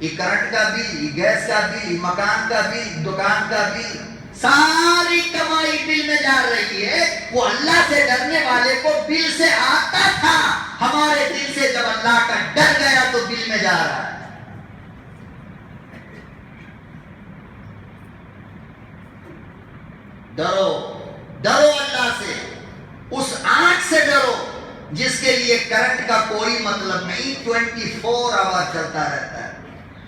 یہ کرنٹ کا بل، یہ گیس کا بل، مکان کا بل، دکان کا بل، ساری کمائی بل میں جا رہی ہے. وہ اللہ سے ڈرنے والے کو بل سے آتا تھا، ہمارے دل سے جب اللہ کا ڈر گیا تو بل میں جا رہا ہے. ڈرو ڈرو اللہ سے. اس آنکھ سے ڈرو جس کے لیے کرنٹ کا کوئی مطلب نہیں، 24 آور چلتا رہتا ہے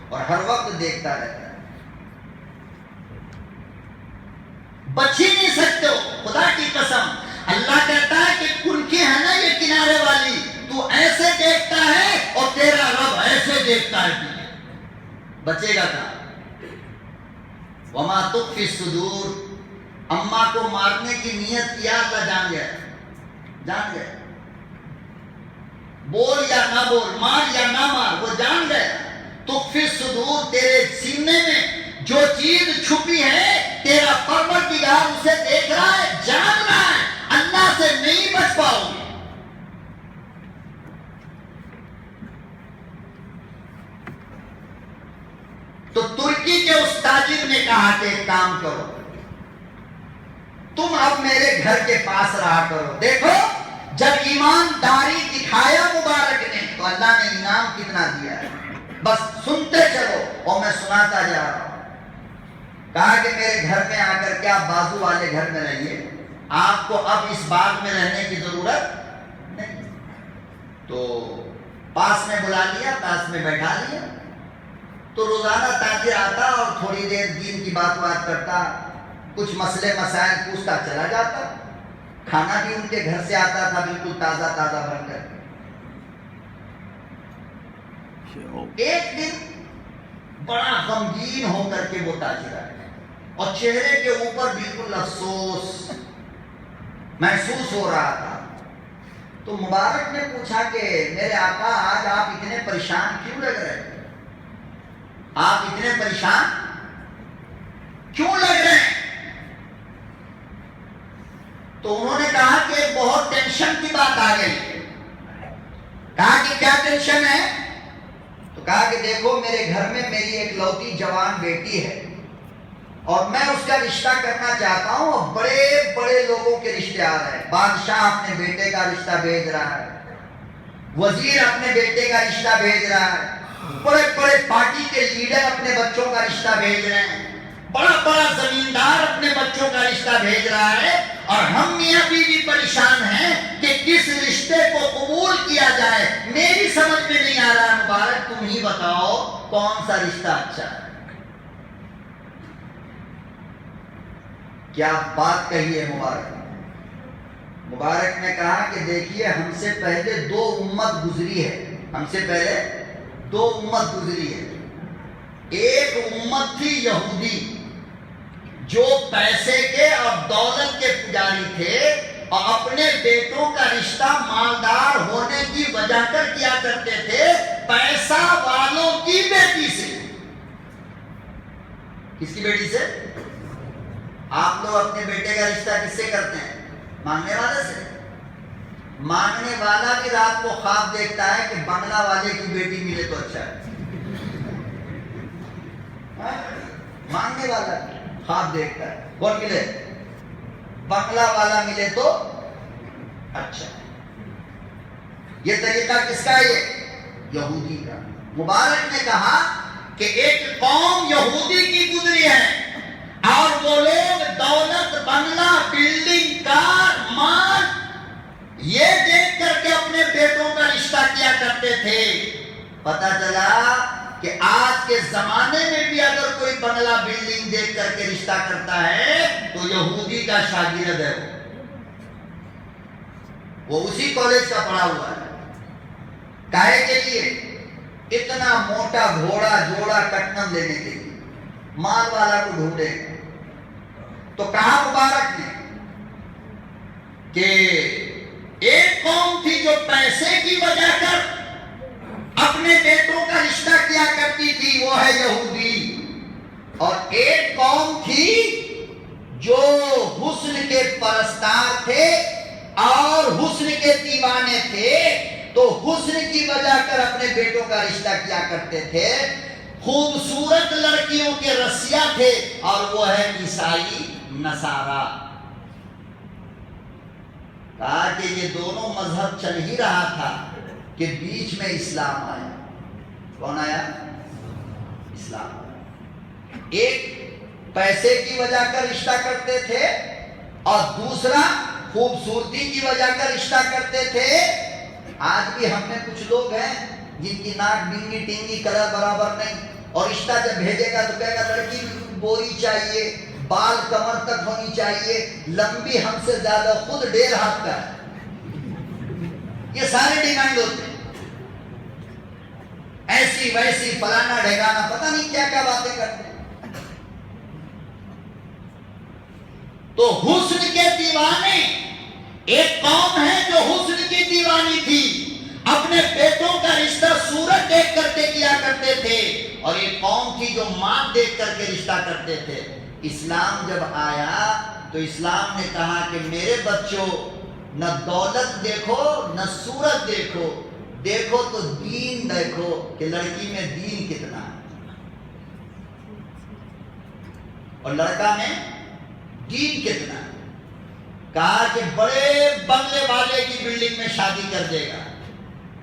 اور ہر وقت دیکھتا رہتا ہے. بچ ہی نہیں سکتے ہو خدا کی قسم. اللہ کہتا ہے کہ کنکھی ہے نا یہ کنارے والی، تو ایسے دیکھتا ہے اور تیرا رب ایسے دیکھتا ہے تجھے. بچے گا کہاں؟ وما تخفی الصدور. اماں کو مارنے کی نیت کیا اللہ جان گیا، جان گیا. بول یا نہ بول، مار یا نہ مار، وہ جان گیا. تخفی الصدور تیرے سینے میں جو چیز چھپی ہے تیرا پروردگار اسے دیکھ رہا ہے، جان رہا ہے. اللہ سے نہیں بچ پاؤ گے. تو ترکی کے اس تاجر نے کہا کہ ایک کام کرو، تم اب میرے گھر کے پاس رہا کرو. دیکھو جب ایمانداری دکھایا مبارک نے تو اللہ نے انعام کتنا دیا ہے. بس سنتے چلو اور میں سناتا جا رہا ہوں. کہا کہ میرے گھر میں آ کر کے آپ بازو والے گھر میں رہیے، آپ کو اب اس باغ میں رہنے کی ضرورت نہیں. تو پاس میں بلا لیا، پاس میں بیٹھا لیا. تو روزانہ تاجر آتا اور تھوڑی دیر دین کی بات کرتا، کچھ مسئلے مسائل پوچھتا چلا جاتا. کھانا بھی ان کے گھر سے آتا تھا بالکل تازہ تازہ بن کر. ایک دن بڑا غمگین ہو کر کے وہ تاجر آیا اور چہرے کے اوپر بالکل افسوس محسوس ہو رہا تھا. تو مبارک نے پوچھا کہ میرے آقا آج آپ اتنے پریشان کیوں لگ رہے ہیں؟ آپ اتنے پریشان کیوں لگ رہے ہیں؟ تو انہوں نے کہا کہ بہت ٹینشن کی بات آ گئی. کہا کہ کیا ٹینشن ہے؟ تو کہا کہ دیکھو میرے گھر میں میری ایک لوتی جوان بیٹی ہے اور میں اس کا رشتہ کرنا چاہتا ہوں اور بڑے بڑے لوگوں کے رشتے آ رہے ہیں. بادشاہ اپنے بیٹے کا رشتہ بھیج رہا ہے, وزیر اپنے بیٹے کا رشتہ بھیج رہا ہے, بڑے بڑے پارٹی کے لیڈر اپنے بچوں کا رشتہ بھیج رہے ہیں, بڑا بڑا زمیندار اپنے بچوں کا رشتہ بھیج رہا ہے, اور ہم میاں بیوی پریشان ہیں کہ کس رشتے کو قبول کیا جائے. میری سمجھ میں نہیں آ رہا. مبارک تم ہی بتاؤ کون سا رشتہ اچھا ہے. کیا بات کہی ہے مبارک. مبارک نے کہا کہ دیکھیے ہم سے پہلے دو امت گزری ہے, ہم سے پہلے دو امت گزری ہے. ایک امت تھی یہودی جو پیسے کے اور دولت کے پجاری تھے اور اپنے بیٹوں کا رشتہ مالدار ہونے کی وجہ کر کیا کرتے تھے پیسہ والوں کی بیٹی سے. کس کی بیٹی سے؟ آپ لوگ اپنے بیٹے کا رشتہ کس سے کرتے ہیں؟ مانگنے والے سے. مانگنے والا بھی رات کو خواب دیکھتا ہے کہ بنگلہ والے کی بیٹی ملے تو اچھا ہے. مانگنے والا خواب دیکھتا ہے کون ملے؟ بنگلہ والا ملے تو اچھا. یہ طریقہ کس کا؟ یہ یہودی کا. مبارک نے کہا کہ ایک قوم یہودی کی گزری ہے اور وہ لوگ دولت, بنگلہ, بلڈنگ, کار, مال یہ دیکھ کر کے اپنے بیٹوں کا رشتہ کیا کرتے تھے. پتہ چلا کہ آج کے زمانے میں بھی اگر کوئی بنگلہ, بلڈنگ دیکھ کر کے رشتہ کرتا ہے تو یہودی کا شاگرد ہے. وہ اسی کالج کا پڑھا ہوا ہے. کاہے کے لیے؟ اتنا موٹا گھوڑا جوڑا کٹنم لینے کے لیے مال والا کو ڈھونڈے. تو کہا مبارک نے کہ ایک قوم تھی جو پیسے کی وجہ کر اپنے بیٹوں کا رشتہ کیا کرتی تھی, وہ ہے یہودی. اور ایک قوم تھی جو حسن کے پرستار تھے اور حسن کے دیوانے تھے, تو حسن کی وجہ کر اپنے بیٹوں کا رشتہ کیا کرتے تھے. خوبصورت لڑکیوں کے رسیا تھے اور وہ ہے عیسائی نصارا. کہا کہ یہ دونوں مذہب چل ہی رہا تھا کہ بیچ میں اسلام آیا. کون آیا؟ اسلام. ایک پیسے کی وجہ کر رشتہ کرتے تھے اور دوسرا خوبصورتی کی وجہ کر رشتہ کرتے تھے. آج بھی ہم میں کچھ لوگ ہیں جن کی ناک ڈنگی ٹنگی کلر برابر نہیں, اور رشتہ جب بھیجے گا تو کہے گا لڑکی بوری چاہیے, بال کمر تک ہونی چاہیے, لمبی ہم سے زیادہ, خود 1.5 ہاتھ کا ہے. یہ سارے ڈیمانڈ ہوتے ہیں. ایسی ویسی فلانا ڈھیگانا پتہ نہیں کیا کیا باتیں کرتے ہیں. تو حسن کے دیوانے ایک قوم ہے جو حسن کی دیوانی تھی, اپنے بیٹوں کا رشتہ صورت دیکھ کر کے کیا کرتے تھے, اور ایک قوم تھی جو مال دیکھ کر کے رشتہ کرتے تھے. اسلام جب آیا تو اسلام نے کہا کہ میرے بچوں نہ دولت دیکھو نہ صورت دیکھو, دیکھو تو دین دیکھو کہ لڑکی میں دین کتنا ہے اور لڑکا میں دین کتنا ہے. کہا کہ بڑے بنگلے والے کی بلڈنگ میں شادی کر دے گا,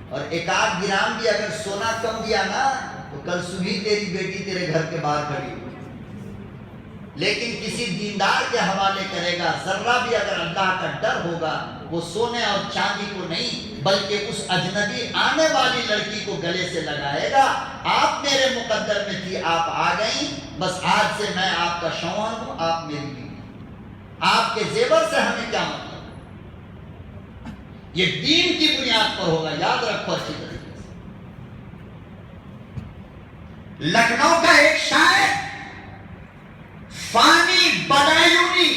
اور 1 گرام بھی اگر سونا کم دیا نا تو کل صبح تیری بیٹی تیرے گھر کے باہر کھڑی ہوگی. لیکن کسی دیندار کے حوالے کرے گا, ذرہ بھی اگر اللہ کا ڈر ہوگا, وہ سونے اور چاندی کو نہیں بلکہ اس اجنبی آنے والی لڑکی کو گلے سے لگائے گا. آپ میرے مقدر میں تھی, آپ آ گئیں, بس آج سے میں آپ کا شوہر ہوں, آپ میری بیوی. آپ کے زیور سے ہمیں کیا مطلب؟ یہ دین کی بنیاد پر ہوگا, یاد رکھو اچھی طریقے سے. لکھنؤ کا ایک شاعر فانی بدایونی،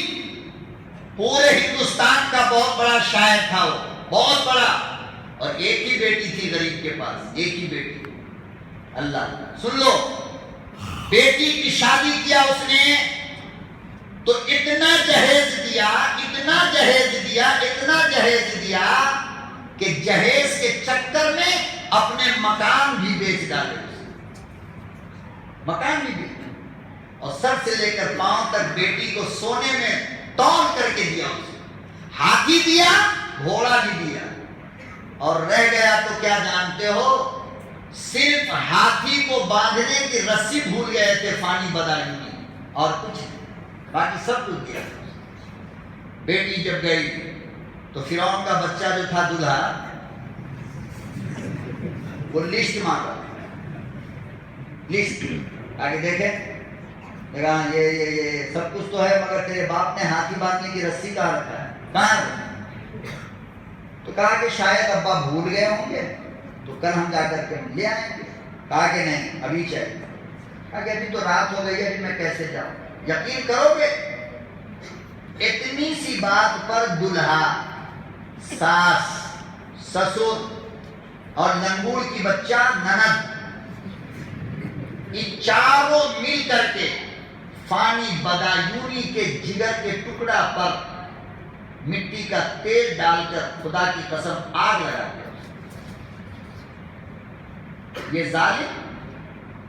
پورے ہندوستان کا بہت بڑا شاعر تھا وہ، بہت بڑا، اور ایک ہی بیٹی تھی غریب کے پاس، ایک ہی بیٹی۔ اللہ سن لو، بیٹی کی شادی کیا اس نے تو اتنا جہیز دیا، اتنا جہیز دیا، اتنا جہیز دیا کہ جہیز کے چکر میں اپنے مکان بھی بیچ ڈالے، مکان بھی بیچ، اور سر سے لے کر پاؤں تک بیٹی کو سونے میں تول کر کے دیا اسے، ہاتھی دیا، گھوڑا بھی دیا، اور رہ گیا تو کیا جانتے ہو، صرف ہاتھی کو باندھنے کی رسی بھول گئے تھے فانی بدایونی، اور کچھ باقی سب کچھ دیا۔ بیٹی جب گئی تو فرعون کا بچہ جو تھا دلہا، وہ لسٹ مانگا، لسٹ آگے دیکھیں، دیکھا یہ سب کچھ تو ہے، مگر تیرے باپ نے ہاتھی باندھنے کی رسی کہاں رکھا ہے، کہاں ہے؟ تو کہا کہ شاید ابا بھول گئے ہوں گے، تو کل ہم جا کر کے لے آئیں گے۔ کہا کہ نہیں ابھی چاہیے۔ کہا کہ ابھی تو رات ہو گئی ہے، ابھی میں کیسے جاؤں؟ یقین کرو گے اتنی سی بات پر دلہا، ساس، سسر اور لنگوڑ کی بچہ نند، یہ چاروں مل کر کے فانی بدایونی کے جگر کے ٹکڑا پر مٹی کا تیل ڈال کر خدا کی قسم آگ لگا دیا۔ یہ ظالم،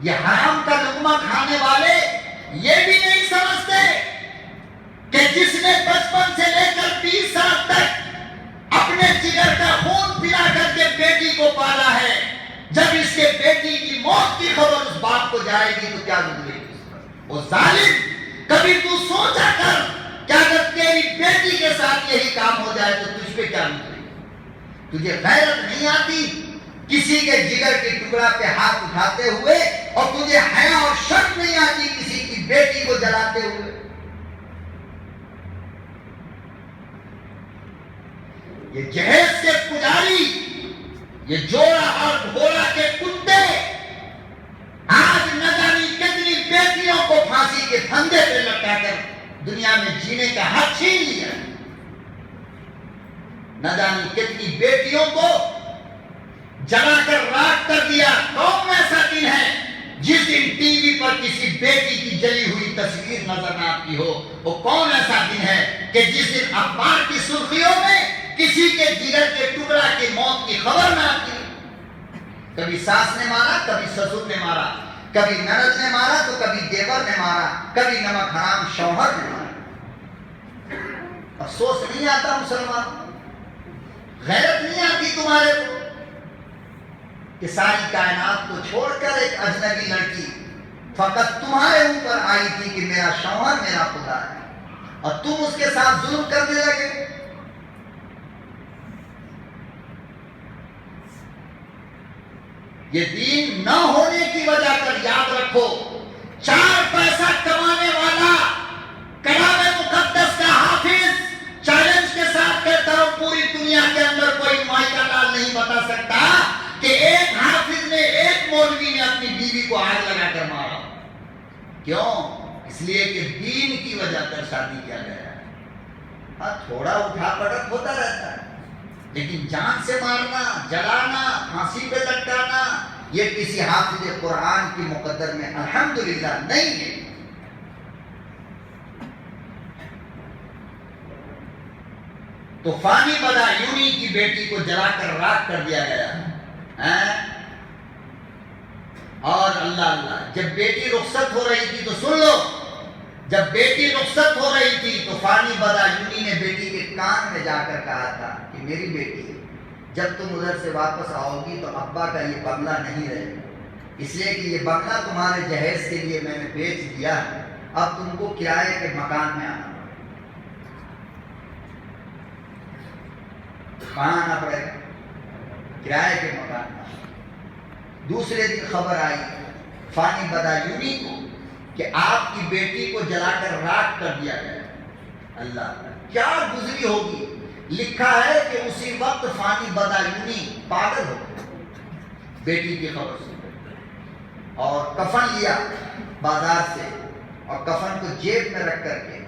یہ حرام کا لقمہ کھانے والے یہ بھی نہیں سمجھتے کہ جس نے 55 سے لے کر 20 سال تک اپنے جگر کا خون پلا کر کے بیٹی کو پالا ہے، جب اس کے بیٹی کی موت کی خبر اس باپ کو جائے گی تو کیا گزرے گی؟ وہ ظالم، کبھی تو سوچا کر کہ اگر تیری بیٹی کے ساتھ یہی کام ہو جائے تو تجھ پہ کیا گزرے گی؟ تجھے غیرت نہیں آتی کسی کے جگر کے ٹکڑا پہ ہاتھ اٹھاتے ہوئے، اور تجھے حیا اور شرم نہیں آتی کسی کی بیٹی کو جلاتے ہوئے؟ یہ جہیز کے پجاری، یہ جوڑا اور گھوڑا کے کتے آج نہ جانی کتنی بیٹیوں کو پھانسی کے پھندے پہ لٹکا کر دنیا میں جینے کا حق چھین لیا، نہ جانی کتنی بیٹیوں کو جلا کر راکھ کر دیا۔ کون ایسا دن ہے جس دن ٹی وی پر کسی بیٹی کی جلی ہوئی تصویر نظر نہ آتی ہو؟ وہ کون ایسا دن ہے کہ جس دن اخبار کی سرخیوں میں کسی کے جگر کے ٹکڑا کی موت کی خبر نہ آتی؟ کبھی ساس نے مارا، کبھی سسر نے مارا، کبھی نند نے مارا تو کبھی دیور نے مارا، کبھی نمک حرام شوہر نے مارا۔ افسوس نہیں آتا مسلمان؟ غیرت نہیں آتی تمہارے کو کہ ساری کائنات کو چھوڑ کر ایک اجنبی لڑکی فقط تمہارے اوپر آئی تھی کہ میرا شوہر میرا خدا ہے، اور تم اس کے ساتھ ظلم کرنے لگے؟ یہ دین نہ ہونے کی وجہ پر یاد رکھو، 4 پیسہ کمانے والا کلام مقدس کا حافظ چیلنج کے ساتھ کہتا ہوں پوری دنیا کے اندر کوئی مائی کا لال نہیں بتا سکتا کہ ایک حافظ نے، ایک مولوی نے اپنی بیوی کو آگ لگا کر مارا۔ کیوں؟ اس لیے کہ دین کی وجہ پر شادی کیا گیا ہے۔ ہاں تھوڑا اٹھا پٹک ہوتا رہتا ہے، لیکن جان سے مارنا، جلانا، پھانسی پہ لٹکانا یہ کسی حافظ قرآن کی مقدر میں الحمدللہ نہیں ہے۔ تو فانی بدایونی کی بیٹی کو جلا کر راکھ کر دیا گیا، اور اللہ جب بیٹی رخصت ہو رہی تھی تو سن لو، جب بیٹی رخصت ہو رہی تھی تو فانی بدایونی نے بیٹی کے کان میں جا کر کہا تھا کہ میری بیٹی جب تم ادھر سے واپس آؤ گی تو ابا کا یہ بنگلہ نہیں رہے گا، اس لیے کہ یہ بنگلہ تمہارے جہیز کے لیے میں نے بیچ دیا ہے، اب تم کو کرائے کے مکان میں آنا، کہاں آنا پڑے گا؟ کرائے کے مکان۔ دوسرے دن خبر آئی فانی بدایونی کو کہ آپ کی بیٹی کو جلا کر راکھ کر دیا گیا۔ اللہ کیا گزری ہوگی؟ لکھا ہے کہ اسی وقت فانی بدایونی پاگل ہو گئی بیٹی کی خبر سن کر، اور کفن لیا بازار سے اور کفن کو جیب میں رکھ کر کے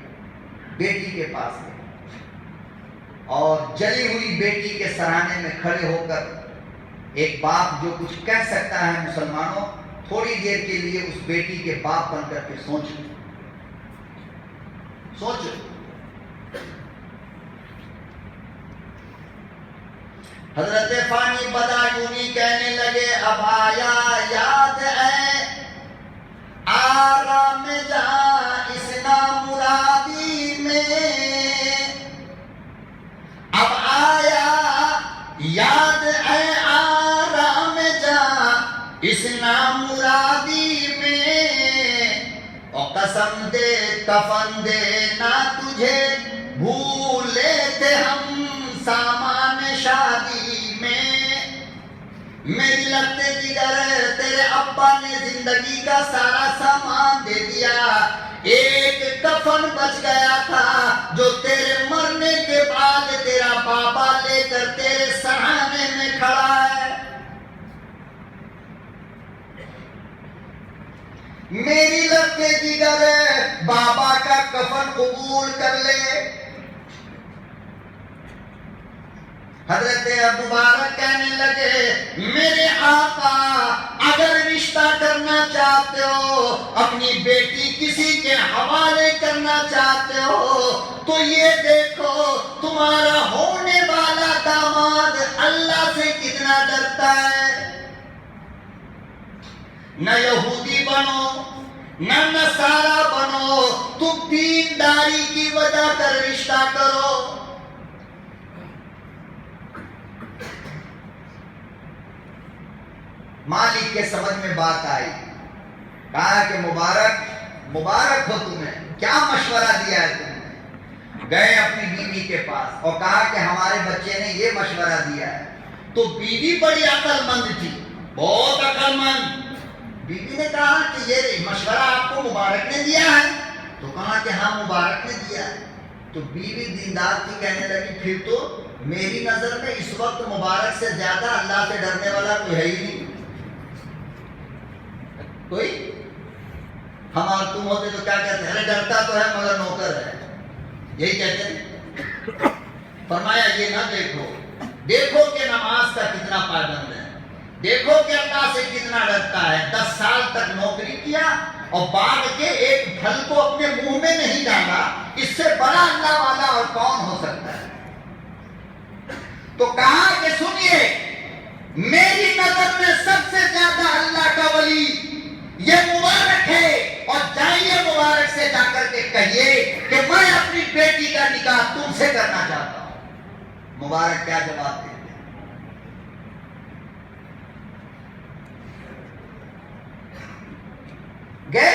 بیٹی کے پاس گئے اور جلی ہوئی بیٹی کے سرانے میں کھڑے ہو کر ایک باپ جو کچھ کہہ سکتا ہے مسلمانوں تھوڑی دیر کے لیے اس بیٹی کے باپ بن کر کے سوچو حضرت فانی بدایونی کہنے لگے اب آیا یاد ہے آرام جا اس نامرادی میں، اب آیا یاد ہے آرام جا اس نامرادی میں، اور قسم دے کفن دے نہ تجھے بھولے تھے ہم سامان شادی میں، میری لگتے جگر تیرے ابا نے زندگی کا سارا سامان دے دیا، ایک کفن بچ گیا تھا جو تیرے مرنے کے بعد تیرا بابا لے کر تیرے سرانے میں کھڑا ہے، میری لگتے جگر بابا کا کفن قبول کر لے۔ حضرت مبارک کہنے لگے میرے آقا اگر رشتہ کرنا چاہتے ہو اپنی بیٹی کسی کے حوالے کرنا چاہتے ہو تو یہ دیکھو تمہارا ہونے والا داماد اللہ سے کتنا ڈرتا ہے، نہ یہودی بنو نہ نصارا بنو، تم دینداری کی وجہ کر رشتہ کرو۔ مالک کے سمجھ میں بات آئی، کہا کہ مبارک ہو تمہیں، کیا مشورہ دیا ہے تم نے؟ گئے اپنی بیوی کے پاس اور کہا کہ ہمارے بچے نے یہ مشورہ دیا ہے، تو بیوی بڑی عقل مند تھی، بہت عقل مند، بیوی نے کہا کہ یہ مشورہ آپ کو مبارک نے دیا ہے؟ تو کہا کہ ہاں مبارک نے دیا ہے۔ تو بیوی دیندار تھی، کہنے لگی پھر تو میری نظر میں اس وقت مبارک سے زیادہ اللہ سے ڈرنے والا کوئی ہے ہی نہیں، کوئی ہم اور تم ہوتے تو کیا کہتے ہیں، ارے ڈرتا تو ہے مگر نوکر ہے، یہی کہتے ہیں۔ فرمایا یہ نہ دیکھو کہ نماز کا کتنا پابند ہے، دیکھو کہ اللہ سے کتنا ڈرتا ہے، 10 سال تک نوکری کیا اور باغ کے ایک پھل کو اپنے منہ میں نہیں ڈالا، اس سے بڑا اللہ والا اور کون ہو سکتا ہے؟ تو کہا کہ سنیے میری نظر میں سب سے زیادہ اللہ کا ولی یہ مبارک ہے، اور جائیے مبارک سے جا کر کے کہیے کہ میں اپنی بیٹی کا نکاح تم سے کرنا چاہتا ہوں۔ مبارک کیا جواب دیتے ہیں؟ گئے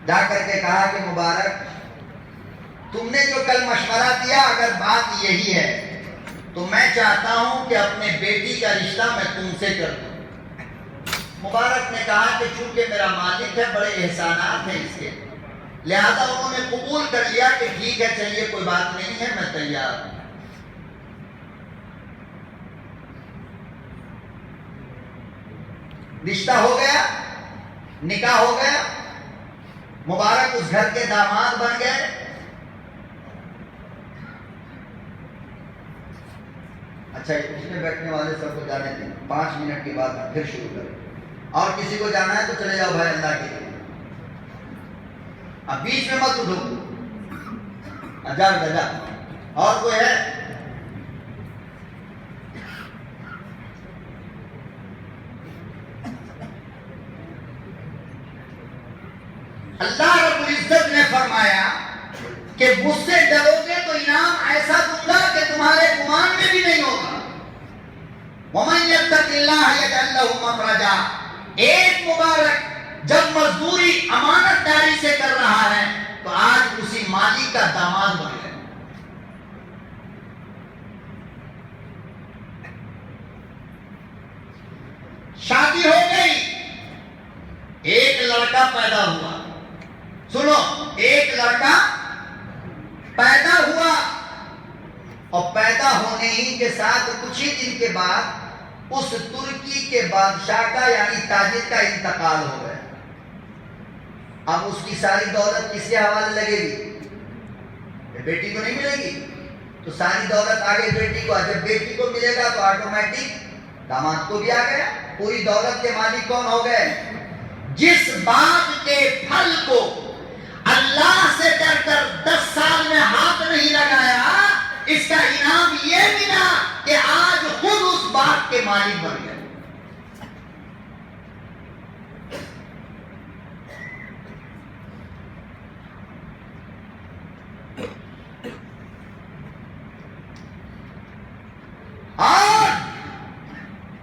جا کر کے کہا کہ مبارک تم نے جو کل مشورہ دیا اگر بات یہی ہے تو میں چاہتا ہوں کہ اپنے بیٹی کا رشتہ میں تم سے کر دوں۔ مبارک نے کہا کہ چونکہ میرا مالک ہے بڑے احسانات ہیں اس کے، لہذا انہوں نے قبول کر لیا کہ ٹھیک ہے چلیے کوئی بات نہیں ہے میں تیار ہوں۔ رشتہ ہو گیا، نکاح ہو گیا، مبارک اس گھر کے داماد بن گئے۔ اچھا اس میں بیٹھنے والے سب کو جانے دیں، 5 منٹ کے بعد پھر شروع کریں، اور کسی کو جانا ہے تو چلے جاؤ بھائی اللہ کے لیے، اب بیچ میں مت اٹھو، جا اور کوئی ہے؟ اللہ رب العزت نے فرمایا کہ مجھ سے ڈرو گے تو انعام ایسا دوں گا کہ تمہارے گمان میں بھی نہیں ہوگا۔ وَمَن يَتَّقِ اللَّهَ يَجْعَل لَّهُ مَخْرَجًا، ایک مبارک جب مزدوری امانت داری سے کر رہا ہے تو آج اسی مالک کا داماد بن گئے۔ شادی ہو گئی، ایک لڑکا پیدا ہوا، سنو ایک لڑکا پیدا ہوا اور پیدا ہونے ہی کے ساتھ کچھ ہی دن کے بعد اس ترکی کے بادشاہ کا یعنی تاجر کا انتقال ہو گیا. اب اس کی ساری دولت کس کے حوالے لگے گی؟ بیٹی کو نہیں ملے گی. تو ساری دولت آ گئی بیٹی کو. جب بیٹی کو ملے گا تو آٹومیٹک داماد کو بھی آ گیا. پوری دولت کے مالک کون ہو گئے؟ جس باغ کے پھل کو اللہ سے ڈر کر 10 سال میں ہاتھ نہیں لگایا، اس کا انعام یہ ملا کہ آج خود اس باغ کے مالک بن گئے. اور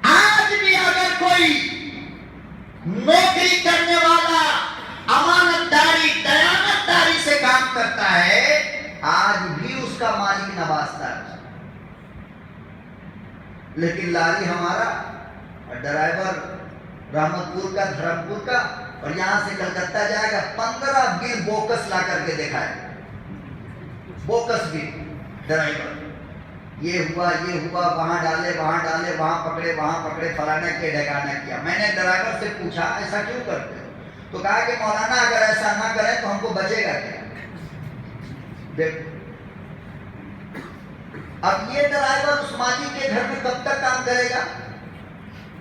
آج بھی اگر کوئی نوکری کرنے والا امانت داری دیانت داری سے کام کرتا ہے، آج بھی اس کا مالک نوازتا ہے. لیکن لاری ہمارا ڈرائیور رحمت پور کا، دھرم پور کا، اور یہاں سے کلکتہ جائے گا 15 بل بوکس لا کر کے دکھائے. بوکس بھی ڈرائیور یہ ہوا وہاں ڈالے وہاں پکڑے فلانا کے ڈھکانا کیا. میں نے ڈرائیور سے پوچھا ایسا کیوں کرتے ہو؟ تو کہا کہ مولانا اگر ایسا نہ کریں تو ہم کو بچے گا کیا؟ دیکھو اب یہ ڈرائیور اس ماجی کے گھر میں کب تک کام کرے گا؟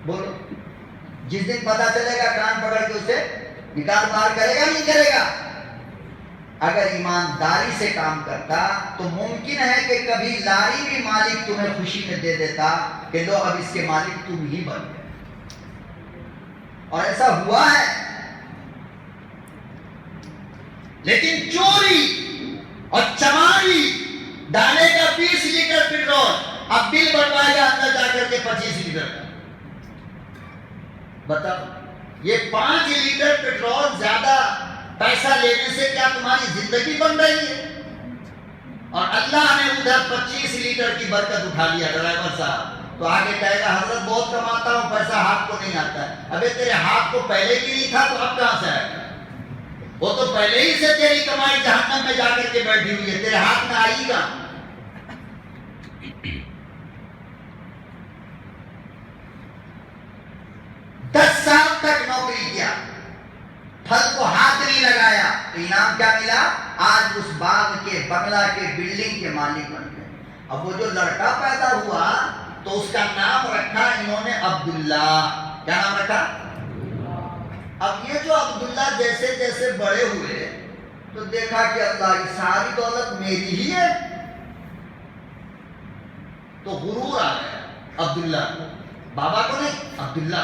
بولو. جس دن پتا چلے گا کان پکڑ کے اسے نکال مار کرے گا نہیں کرے گا؟ اگر ایمانداری سے کام کرتا تو ممکن ہے کہ کبھی لاری بھی مالک تمہیں خوشی میں دے دیتا کہ لو اب اس کے مالک تم ہی بن گئے. اور ایسا ہوا ہے. لیکن چوری اور چماری ڈالے گا 20 لیٹر پیٹرول، اب بل بنوائے گا اندر جا کر کے 25 لیٹر کا. بتاؤ یہ 5 لیٹر پیٹرول زیادہ پیسہ لینے سے کیا تمہاری زندگی بن رہی ہے؟ اور اللہ نے ادھر 25 لیٹر کی برکت اٹھا لیا ڈرائیور صاحب. تو آگے کہے گا حضرت بہت کماتا ہوں پیسہ ہاتھ کو نہیں آتا ہے. ابے تیرے ہاتھ کو پہلے کی نہیں تھا تو اب کہاں سے آئے گا؟ وہ تو پہلے ہی سے تیری کمائی جہنم میں جا کر کے بیٹھی ہوئی ہے، تیرے ہاتھ میں آئی گا. دس سال تک نوکری کیا، پھل کو ہاتھ نہیں لگایا، تو انعام کیا ملا؟ آج اس باغ کے بنگلہ کے بلڈنگ کے مالک بن گئے. اب وہ جو لڑکا پیدا ہوا تو اس کا نام رکھا انہوں نے عبداللہ. کیا نام رکھا؟ اب یہ جو عبداللہ جیسے جیسے بڑے ہوئے تو دیکھا کہ اللہ کی ساری دولت میری ہی ہے، تو غرور آ گیا عبداللہ. بابا کو نہیں، عبداللہ.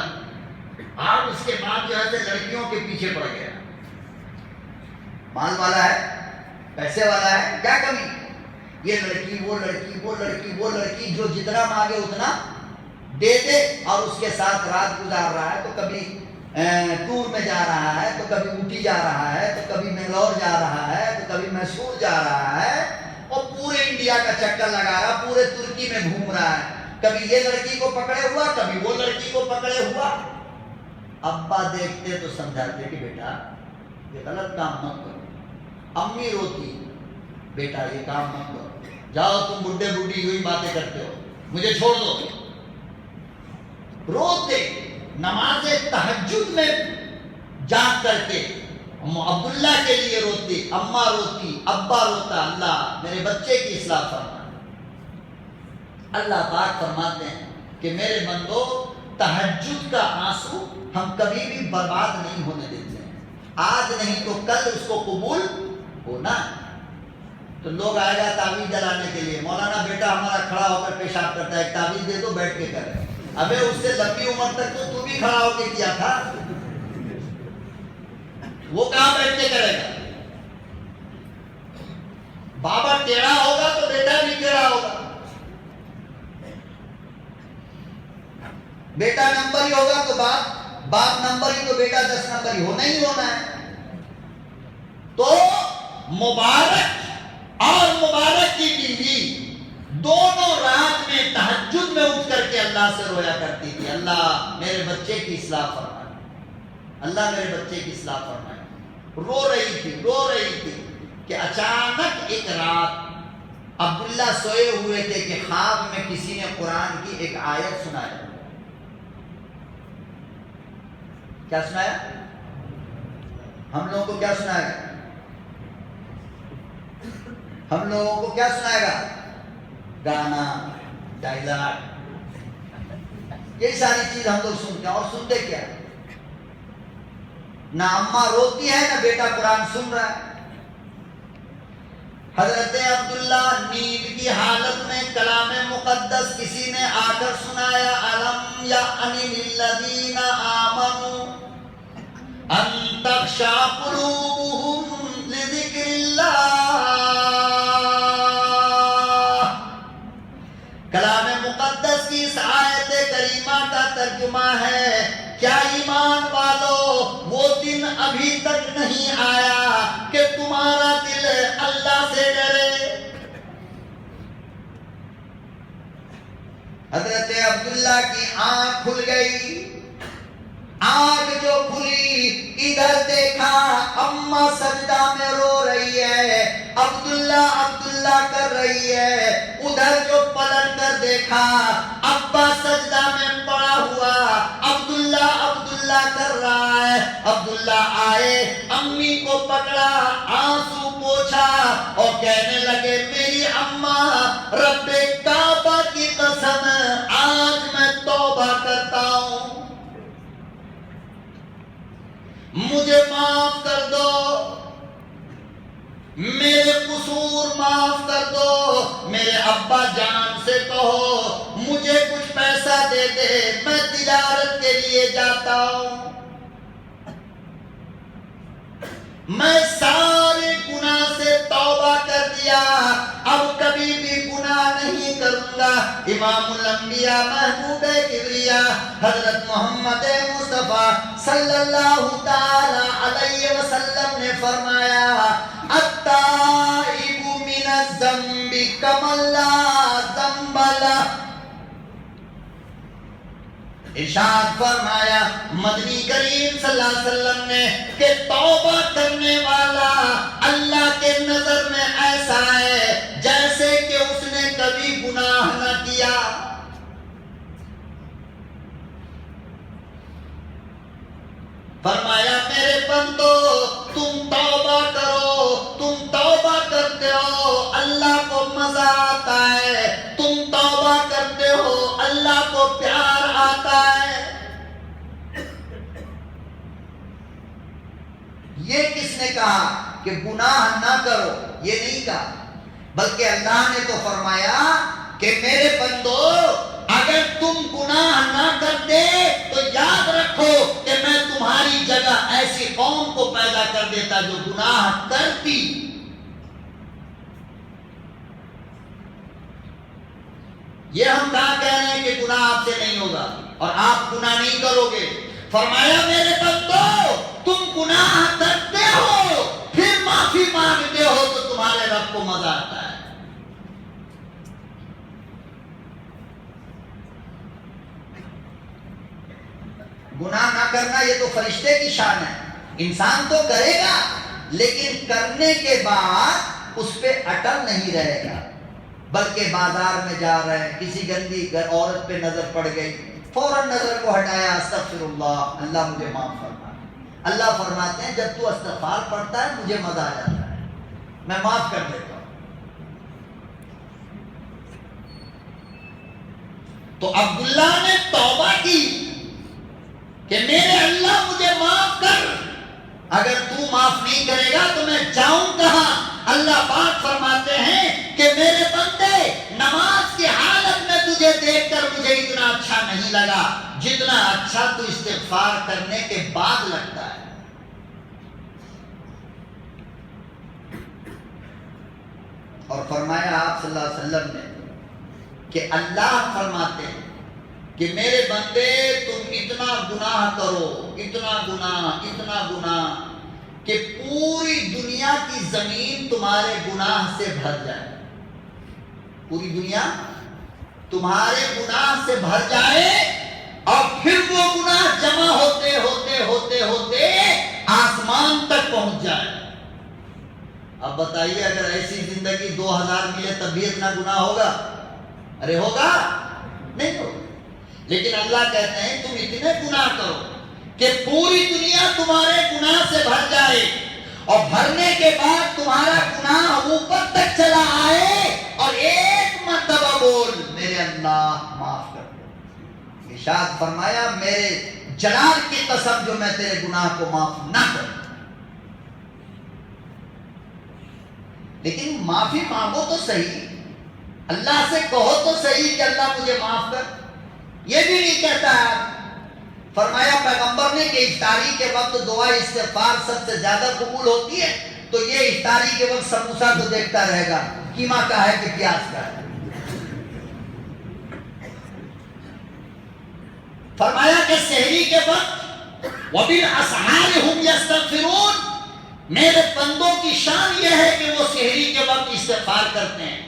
اور اس کے بعد جو ہے لڑکیوں کے پیچھے پڑ گیا. مال والا ہے، پیسے والا ہے، کیا کمی؟ یہ لڑکی وہ لڑکی وہ لڑکی وہ لڑکی، جو جتنا مانگے اتنا دے دے. اور اس کے ساتھ رات گزار رہا ہے. تو کبھی ٹور میں جا رہا ہے، تو کبھی اوٹی جا رہا ہے، تو کبھی بنگلور جا رہا ہے، تو کبھی میسور جا رہا ہے، اور پورے انڈیا کا چکر لگا رہا، پورے ترکی میں گھوم رہا ہے. کبھی یہ لڑکی کو پکڑے ہوا، کبھی وہ لڑکی کو پکڑے ہوا. ابا دیکھتے تو سمجھاتے کہ بیٹا یہ غلط کام مت کرو. امی روتی، بیٹا یہ کام مت کرو، جاؤ تم بڈھے بڈھی ہوئی باتیں کرتے ہو، مجھے چھوڑ دو. روتے نماز تہجد میں جاگ کر کے عبداللہ کے لیے روتی، اماں روتی، ابا روتا، اللہ میرے بچے کی اصلاح فرما. اللہ پاک فرماتے ہیں کہ میرے بندو تہجد کا آنسو ہم کبھی بھی برباد نہیں ہونے دیتے ہیں. آج نہیں تو کل اس کو قبول ہونا. تو لوگ آئے گا تعویذ جلانے کے لیے، مولانا بیٹا ہمارا کھڑا ہو کر پیشاب کرتا ہے، ایک تعویذ دے دو بیٹھ کے کرے. ابے اس سے لمبی عمر تک تو بھی کھڑا ہو کے کیا تھا، وہ کہاں بیٹھ کے کرے گا؟ بابا ٹیڑھا ہوگا تو بیٹا بھی ٹیڑھا ہوگا، بیٹا نمبر ہی ہوگا تو باپ نمبر ہی، تو بیٹا 10 نمبر ہی ہونا ہے. تو مبارک اور مبارک کی بیوی دونوں رات میں تہجد میں اٹھ کر کے اللہ سے رویا کرتی تھی، اللہ میرے بچے کی اصلاح فرمائے، اللہ میرے بچے کی اصلاح فرمائے. رو رہی تھی کہ اچانک ایک رات عبداللہ سوئے ہوئے تھے کہ خواب میں کسی نے قرآن کی ایک آیت سنائی. کیا سنایا؟ ہم لوگوں کو کیا سنائے گا؟ ہم لوگوں کو کیا سنائے گا؟ گانا، ڈائلاگ، یہ ساری چیز ہم لوگ سنتے ہیں. اور سنتے کیا؟ نہ اماں روتی ہے نہ بیٹا قرآن سن رہا ہے. حضرت عبداللہ نیند کی حالت میں کلام مقدس کسی نے آ کر سنایا، الم یعن للذین آمنوا ان تخشع قلوبهم لذکر اللہ. کلام مقدس کی اس آیت کریمہ کا ترجمہ ہے، کیا ایمان والو وہ دن ابھی تک نہیں آیا کہ تمہارا دل اللہ سے ڈرے؟ حضرت عبداللہ کی آنکھ کھل گئی. آنکھ جو کھلی، ادھر دیکھا اماں سجدہ میں رو رہی ہے، عبداللہ کر رہی ہے. ادھر جو پلٹ کر دیکھا ابا سجدہ میں پڑا ہوا، عبداللہ کر رہا ہے. عبداللہ آئے، امی کو پکڑا، آنسو پوچھا اور کہنے لگے، میری اماں رب کعبہ کی قسم آج میں توبہ کرتا ہوں، مجھے معاف کر دو، میرے قصور معاف کر دو. میرے ابا جان سے کہو مجھے کچھ پیسہ دے دے، میں تجارت کے لیے جاتا ہوں، میں سارے گناہ سے توبہ کر دیا، اب کبھی بھی گناہ نہیں کروں گا. امام الانبیاء محبوب کبریا حضرت محمد مصطفیٰ صلی اللہ تعالی علیہ وسلم نے فرمایا، التائب من الذنب کمن لا ذنب لہ. ارشاد فرمایا مدنی کریم صلی اللہ علیہ وسلم نے کہ توبہ کرنے والا اللہ کے نظر میں ایسا ہے جیسے کہ اس نے کبھی گناہ نہ کیا. فرمایا میرے بندو تم توبہ کرو، تم توبہ کرتے ہو اللہ کو مزہ آتا ہے، تم توبہ کرتے ہو اللہ کو پیار آتا ہے. یہ کس نے کہا کہ گناہ نہ کرو؟ یہ نہیں کہا، بلکہ اللہ نے تو فرمایا کہ میرے بندو اگر تم گناہ نہ کرتے تو یاد رکھو کہ میں تمہاری جگہ ایسی قوم کو پیدا کر دیتا جو گناہ کرتی. یہ ہم کہاں کہہ رہے ہیں کہ گناہ آپ سے نہیں ہوگا اور آپ گناہ نہیں کرو گے. فرمایا میرے بندو تم گناہ کرتے ہو پھر معافی مانگتے ہو تو تمہارے رب کو مزہ آتا ہے. گناہ نہ کرنا یہ تو فرشتے کی شان ہے، انسان تو کرے گا لیکن کرنے کے بعد اس پہ اٹل نہیں رہے گا، بلکہ بازار میں جا رہے ہیں کسی گندی عورت پہ نظر پڑ گئی، فوراً نظر کو ہٹایا، استغفر اللہ، اللہ مجھے معاف فرما. اللہ فرماتے ہیں جب تو استغفار پڑھتا ہے مجھے مزہ آ جاتا ہے، میں معاف کر دیتا ہوں. تو عبداللہ نے توبہ کی کہ میرے اللہ مجھے معاف کر، اگر تو معاف نہیں کرے گا تو میں جاؤں کہاں؟ اللہ پاک فرماتے ہیں کہ میرے بندے نماز کی حالت میں تجھے دیکھ کر مجھے اتنا اچھا نہیں لگا جتنا اچھا تو استغفار کرنے کے بعد لگتا ہے. اور فرمایا آپ صلی اللہ علیہ وسلم نے کہ اللہ فرماتے ہیں کہ میرے بندے تم اتنا گناہ کرو، اتنا گناہ کہ پوری دنیا کی زمین تمہارے گناہ سے بھر جائے، پوری دنیا تمہارے گناہ سے بھر جائے اور پھر وہ گناہ جمع ہوتے ہوتے ہوتے ہوتے آسمان تک پہنچ جائے. اب بتائیے اگر ایسی زندگی 2000 ملے تب بھی اتنا گناہ ہوگا؟ ارے ہوگا نہیں ہوگا. لیکن اللہ کہتے ہیں تم اتنے گناہ کرو کہ پوری دنیا تمہارے گناہ سے بھر جائے اور بھرنے کے بعد تمہارا گناہ اوپر تک چلا آئے اور ایک مرتبہ بول میرے اللہ معاف کر دے. ارشاد فرمایا میرے جلال کی قسم جو میں تیرے گناہ کو معاف نہ کروں. لیکن معافی مانگو تو صحیح, اللہ سے کہو تو صحیح کہ اللہ مجھے معاف کر. یہ بھی نہیں کہتا ہے. فرمایا پیغمبر نے کہ افطاری کے وقت دعا استغفار سب سے زیادہ قبول ہوتی ہے, تو یہ افطاری کے وقت سموسا تو دیکھتا رہے گا قیمہ کا ہے کہ پیاز کا ہے. فرمایا کہ سحری کے وقت وَبِالْأَسْحَارِ هُمْ يَسْتَغْفِرُونَ, میرے بندوں کی شان یہ ہے کہ وہ سحری کے وقت استغفار کرتے ہیں.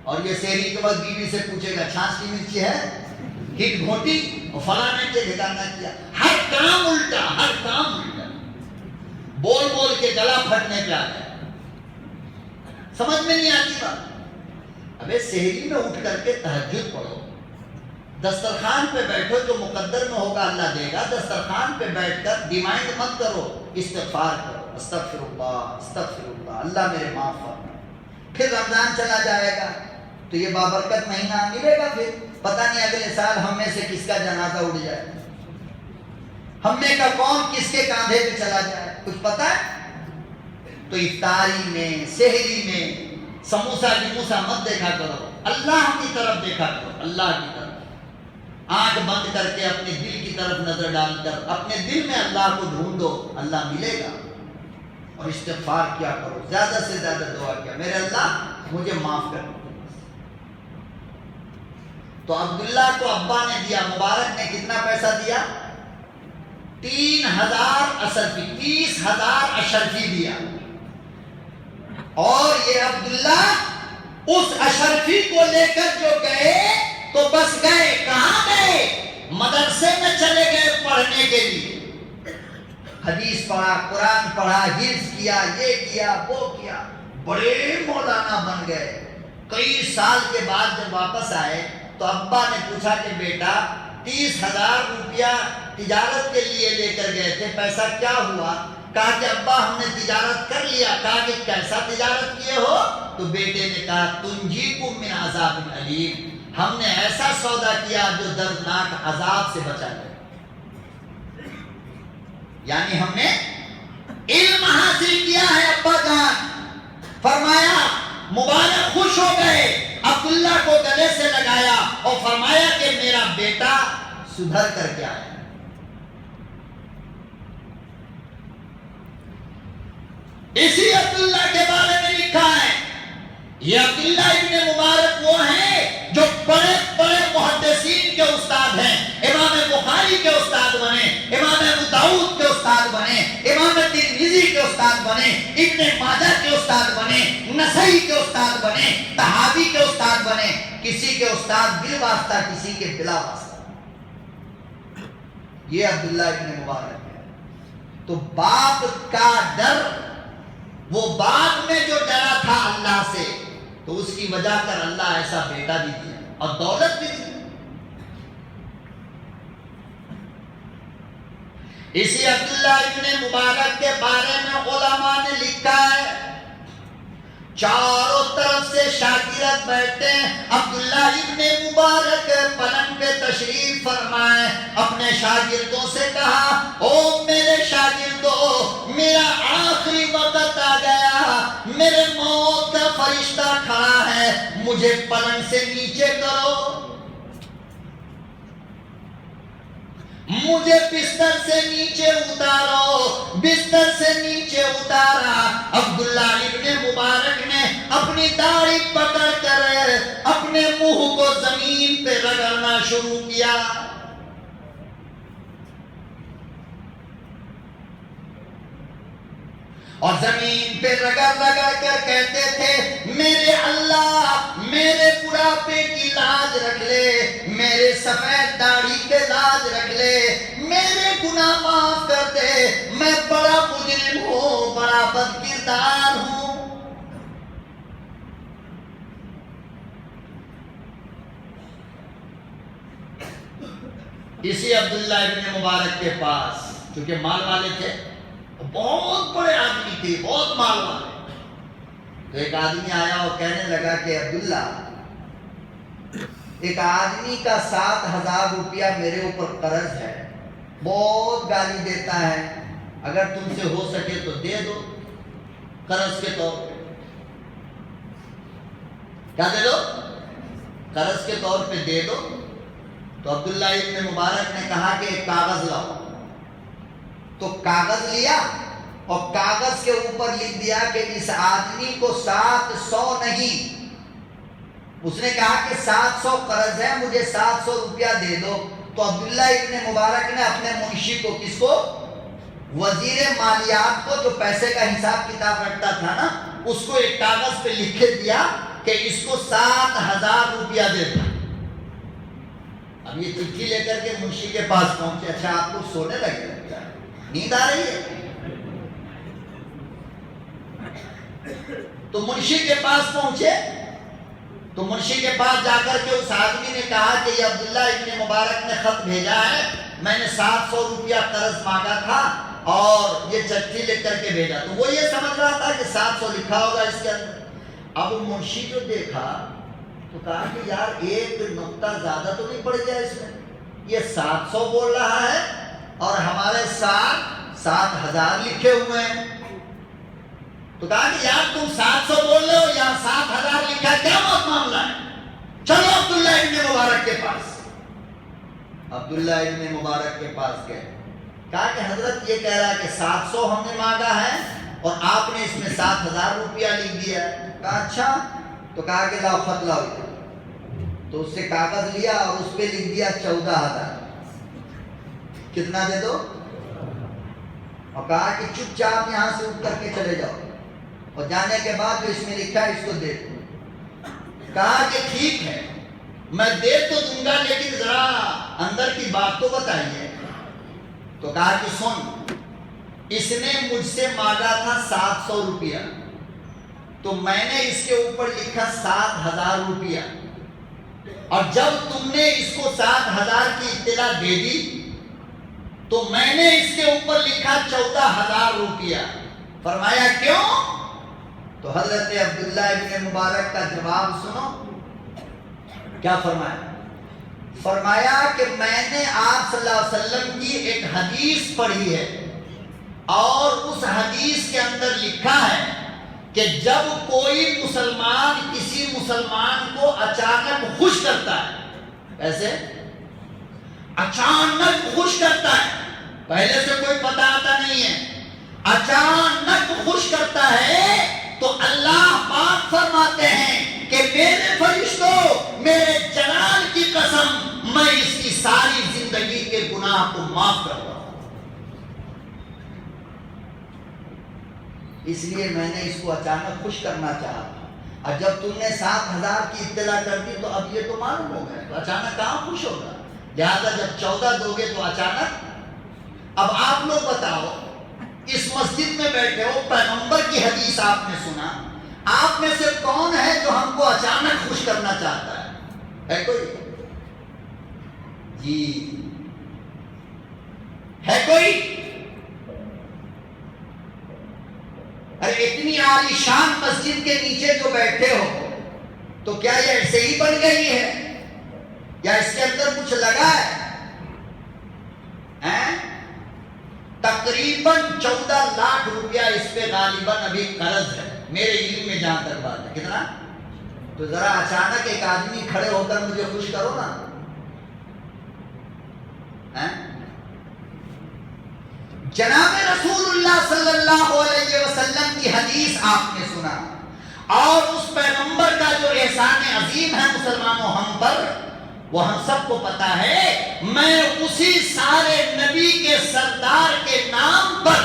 اور یہ سحری کے وقت بیوی سے پوچھے گا چھاچ کی مرچی ہے, ہٹ گھوٹی, اور فلاں نے کے ٹھکانہ کیا. ہر کام الٹا, ہر کام الٹا, بول بول کے گلا پھٹنے پہ آ گیا. سمجھ میں نہیں آتی بات. ابے سحری میں اٹھ کر کے تہجد پڑھو, دسترخوان پہ بیٹھو, جو مقدر میں ہوگا اللہ دے گا. دسترخوان پہ بیٹھ کر ڈیمانڈ مت کرو, استغفار کرو, استغفر اللہ, اللہ میرے معاف فرما. پھر رمضان چلا جائے گا تو یہ بابرکت مہینہ ملے گا. پھر پتہ نہیں اگلے سال ہم میں سے کس کا جنازہ اڑ جائے, ہم میں کا کون کس کے کاندھے پہ چلا جائے, کچھ پتہ ہے. تو افطاری میں سحری میں سموسا جموسا مت دیکھا کرو, اللہ کی طرف دیکھا کرو, اللہ کی طرف. آنکھ بند کر کے اپنے دل کی طرف نظر ڈال کر اپنے دل میں اللہ کو ڈھونڈو, اللہ ملے گا. اور استغفار کیا کرو, زیادہ سے زیادہ دعا کیا میرے اللہ مجھے معاف کر. تو عبداللہ کو ابا نے دیا, مبارک نے کتنا پیسہ دیا؟ 3000 اشرفی, 30,000 اشرفی دیا. اور یہ عبداللہ اس اشرفی کو لے کر جو گئے تو بس گئے. کہاں گئے؟ مدرسے میں چلے گئے پڑھنے کے لیے. حدیث پڑھا, قرآن پڑھا, حفظ کیا, یہ کیا, وہ کیا, بڑے مولانا بن گئے. کئی سال کے بعد جب واپس آئے تو ابا نے پوچھا کہ بیٹا 30,000 روپیہ تجارت کے لیے لے کر گئے تھے, پیسہ کیا ہوا؟ کہا کہ ابا ہم نے تجارت کر لیا. کہا کہ کیسا تجارت کیے ہو؟ تو بیٹے نے کہا تنجیکم من عذاب علیم, ہم نے ایسا سودا کیا جو دردناک عذاب سے بچا لے. یعنی ہم نے علم حاصل کیا ہے ابا جان. فرمایا مبارک خوش ہو گئے, عبداللہ کو گلے سے لگایا اور فرمایا کہ میرا بیٹا سدھر کر کے آیا. اسی عبداللہ کے بارے میں لکھا ہے, یہ عبداللہ ابن مبارک وہ ہیں جو بڑے بڑے محدثین کے استاد ہیں. امام بخاری کے استاد بنے, امام ابو داؤد کے استاد بنے, امام ترمذی کے استاد بنے, ابن ماجہ کے استاد بنے, نسائی کے استاد بنے, طحاوی کے استاد بنے. کسی کے استاد بل واسطہ, کسی کے بلا واسطہ. یہ عبداللہ ابن مبارک ہے. تو باپ کا ڈر, وہ بعد میں جو ڈرا تھا اللہ سے, تو اس کی وجہ کر اللہ ایسا بیٹا بھی دیا اور دولت بھی دی. اسی عبداللہ ابن مبارک کے بارے میں علماء نے لکھا ہے, چاروں طرف سے شاگرد بیٹھتے ہیں. عبداللہ ابن مبارک پلنگ پہ تشریف فرمائے, اپنے شاگردوں سے کہا او میرے شاگردوں, میرا آخری وقت آ گیا, میرے موت کا فرشتہ کھڑا ہے, مجھے پلنگ سے نیچے کرو, مجھے بستر سے نیچے اتارو. بستر سے نیچے اتارا. عبداللہ ابن مبارک نے اپنی داڑھی پکڑ کر اپنے منہ کو زمین پہ رگڑنا شروع کیا. اور زمین پہ رگڑ رگڑ کر کہتے تھے میرے اللہ میرے بڑھاپے کی لاج رکھ لے, میرے سفید داڑھی کے لاج رکھ لے, میرے گناہ معاف کر دے, میں بڑا مجرم ہوں, بڑا بد کردار ہوں. اسی عبداللہ ابن مبارک کے پاس چونکہ مال والے تھے، بہت بڑے آدمی تھے، بہت مال والے. تو ایک آدمی آیا اور کہنے لگا کہ عبداللہ، ایک آدمی کا 7,000 روپیہ میرے اوپر قرض ہے، بہت گالی دیتا ہے، اگر تم سے ہو سکے تو دے دو قرض کے طور پہ. کیا دے دو؟ قرض کے طور پہ دے دو. تو عبداللہ ابن مبارک نے کہا کہ ایک کاغذ لاؤ. تو کاغذ لیا اور کاغذ کے اوپر لکھ دیا کہ اس آدمی کو 700 نہیں، اس نے کہا کہ 700 قرض ہے، مجھے 700 روپیہ دے دو. تو عبداللہ ابن مبارک نے اپنے منشی کو، کس کو؟ وزیر مالیات کو، جو پیسے کا حساب کتاب رکھتا تھا نا، اس کو ایک کاغذ پہ لکھ دیا کہ اس کو 7,000 روپیہ دے دو. اب یہ چٹھی لے کر کے منشی کے پاس پہنچے. اچھا آپ کو سونے لگے، نیند آ رہی ہے؟ تو منشی کے پاس پہنچے. تو منشی کے پاس جا کر کے اس آدمی نے کہا کہ یہ عبداللہ ابن مبارک نے خط بھیجا ہے، میں نے 700 روپیہ قرض مانگا تھا اور یہ چٹھی لکھ کر کے بھیجا. تو وہ یہ سمجھ رہا تھا کہ 700 لکھا ہوگا اس کے اندر. اب منشی جو دیکھا تو کہا کہ یار ایک نقطہ زیادہ تو نہیں پڑ گیا اس میں، یہ 700 بول رہا ہے اور ہمارے ساتھ 7,000 لکھے ہوئے ہیں. تو کہا کہ یار تم 700 بول رہے ہو یا 7,000 لکھا ہے، کیا معاملہ ہے؟ چلو عبداللہ ابن مبارک کے پاس. عبداللہ ابن مبارک کے پاس گئے. کہا کہ حضرت یہ کہہ رہا ہے کہ 700 ہم نے مانگا ہے اور آپ نے اس میں 7,000 روپیہ لکھ دیا ہے. کہا اچھا. تو کہا کہ لاؤ خط لاؤ. تو اس سے کاغذ لیا اور اس پہ لکھ دیا 14,000. کتنا دے دو؟ اور کہا کہ چپ چاپ یہاں سے اٹھ کر کے چلے جاؤ اور جانے کے بعد جو اس میں لکھا ہے اس کو دے دو. کہا کہ ٹھیک ہے میں دے تو دوں گا لیکن ذرا اندر کی بات تو بتائیے. تو کہا کہ سن، اس نے مجھ سے مانگا تھا 700 روپیہ، تو میں نے اس کے اوپر لکھا 7,000 روپیہ، اور جب تم نے اس کو 7,000 کی اطلاع دے دی تو میں نے اس کے اوپر لکھا 14,000 روپیہ. فرمایا کیوں؟ تو حضرت عبداللہ ابن مبارک کا جواب سنو. کیا فرمایا؟ فرمایا کہ میں نے آپ صلی اللہ علیہ وسلم کی ایک حدیث پڑھی ہے اور اس حدیث کے اندر لکھا ہے کہ جب کوئی مسلمان کسی مسلمان کو اچانک خوش کرتا ہے، ایسے اچانک خوش کرتا ہے، پہلے سے کوئی پتہ آتا نہیں ہے، اچانک خوش کرتا ہے، تو اللہ پاک فرماتے ہیں کہ میرے فرشتوں، میرے جلال کی قسم، میں اس کی ساری زندگی کے گناہ کو معاف کرتا ہوں. اس لیے میں نے اس کو اچانک خوش کرنا چاہا تھا، اور جب تم نے 7,000 کی اطلاع کر دی تو اب یہ تو معلوم ہو گیا، تو اچانک کہاں خوش ہوگا؟ لہذا جب 14 دو گے تو اچانک. اب آپ لوگ بتاؤ، اس مسجد میں بیٹھے ہو، پیغمبر کی حدیث آپ نے سنا، آپ میں سے کون ہے جو ہم کو اچانک خوش کرنا چاہتا ہے کوئی؟ جی ہے کوئی؟ ارے اتنی عالی شان مسجد کے نیچے جو بیٹھے ہو، تو کیا یہ ایسے ہی بن گئی ہے یا اس کے اندر کچھ لگا ہے؟ تقریباً 14 لاکھ روپیہ اس پہ غالباً ابھی قرض ہے، میرے علم میں جہاں تک بات ہے. کتنا؟ تو ذرا اچانک ایک آدمی کھڑے ہو کر مجھے خوش کرو نا. جناب رسول اللہ صلی اللہ علیہ وسلم کی حدیث آپ نے سنا، اور اس پیغمبر کا جو احسان عظیم ہے مسلمانوں ہم پر، وہ ہم سب کو پتا ہے. میں اسی سارے نبی کے سردار کے نام پر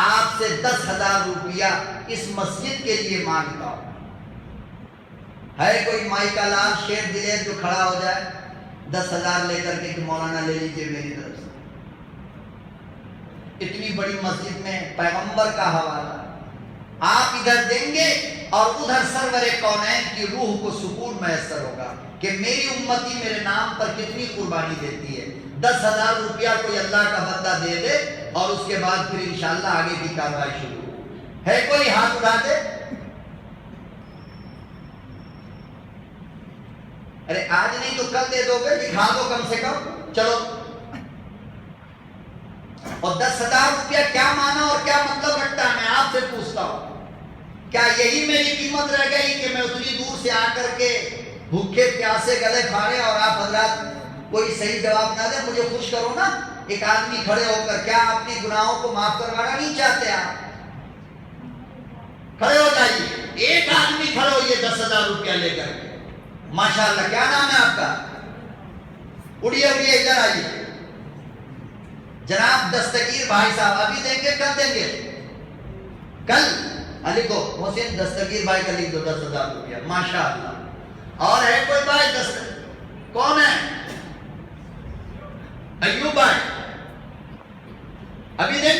آپ سے 10,000 روپیہ اس مسجد کے لیے مانگتا ہوں. ہے کوئی مائی کا لال شیر دلیر جو کھڑا ہو جائے 10,000 لے کر کے کہ مولانا لے لیجیے میری طرف سے؟ اتنی بڑی مسجد میں پیغمبر کا حوالہ آپ ادھر دیں گے اور ادھر سرور کونین کی روح کو سکون میسر ہوگا کہ میری امتی میرے نام پر کتنی قربانی دیتی ہے. 10,000 روپیہ کوئی اللہ کا بندہ دے دے اور اس کے بعد پھر انشاءاللہ آگے کی کارروائی شروع ہے کوئی ہاتھ اٹھا دے؟ ارے آج نہیں تو کل دے دو گے، دکھا دو کم سے کم، چلو۔ اور 10,000 روپیہ کیا معنی اور کیا مطلب رکھتا ہے؟ میں آپ سے پوچھتا ہوں، کیا یہی میری قیمت رہ گئی کہ میں اتنی دور سے آ کر کے بھوکے پیاسے گلے پھاڑے اور آپ حضرات کوئی صحیح جواب نہ دیں؟ مجھے خوش کرو نا۔ ایک آدمی کھڑے ہو کر، کیا اپنے گناہوں کو معاف کروانا نہیں چاہتے آپ؟ کھڑے ہو جائیے، ایک آدمی کھڑے ہوئیے 10,000 روپیہ لے کر کے۔ ماشاءاللہ، کیا نام ہے آپ کا؟ اڑیے اڑیے ادھر آئیے۔ جناب دستگیر بھائی صاحب، ابھی دیں گے کل دیں گے؟ کل لکھو، محسن دستگیر بھائی کا لکھ دو 10,000 روپیہ، ماشاءاللہ۔ اور ہے کوئی بھائی کون ہے؟ ایوب بھائی، ابھی دیں گے؟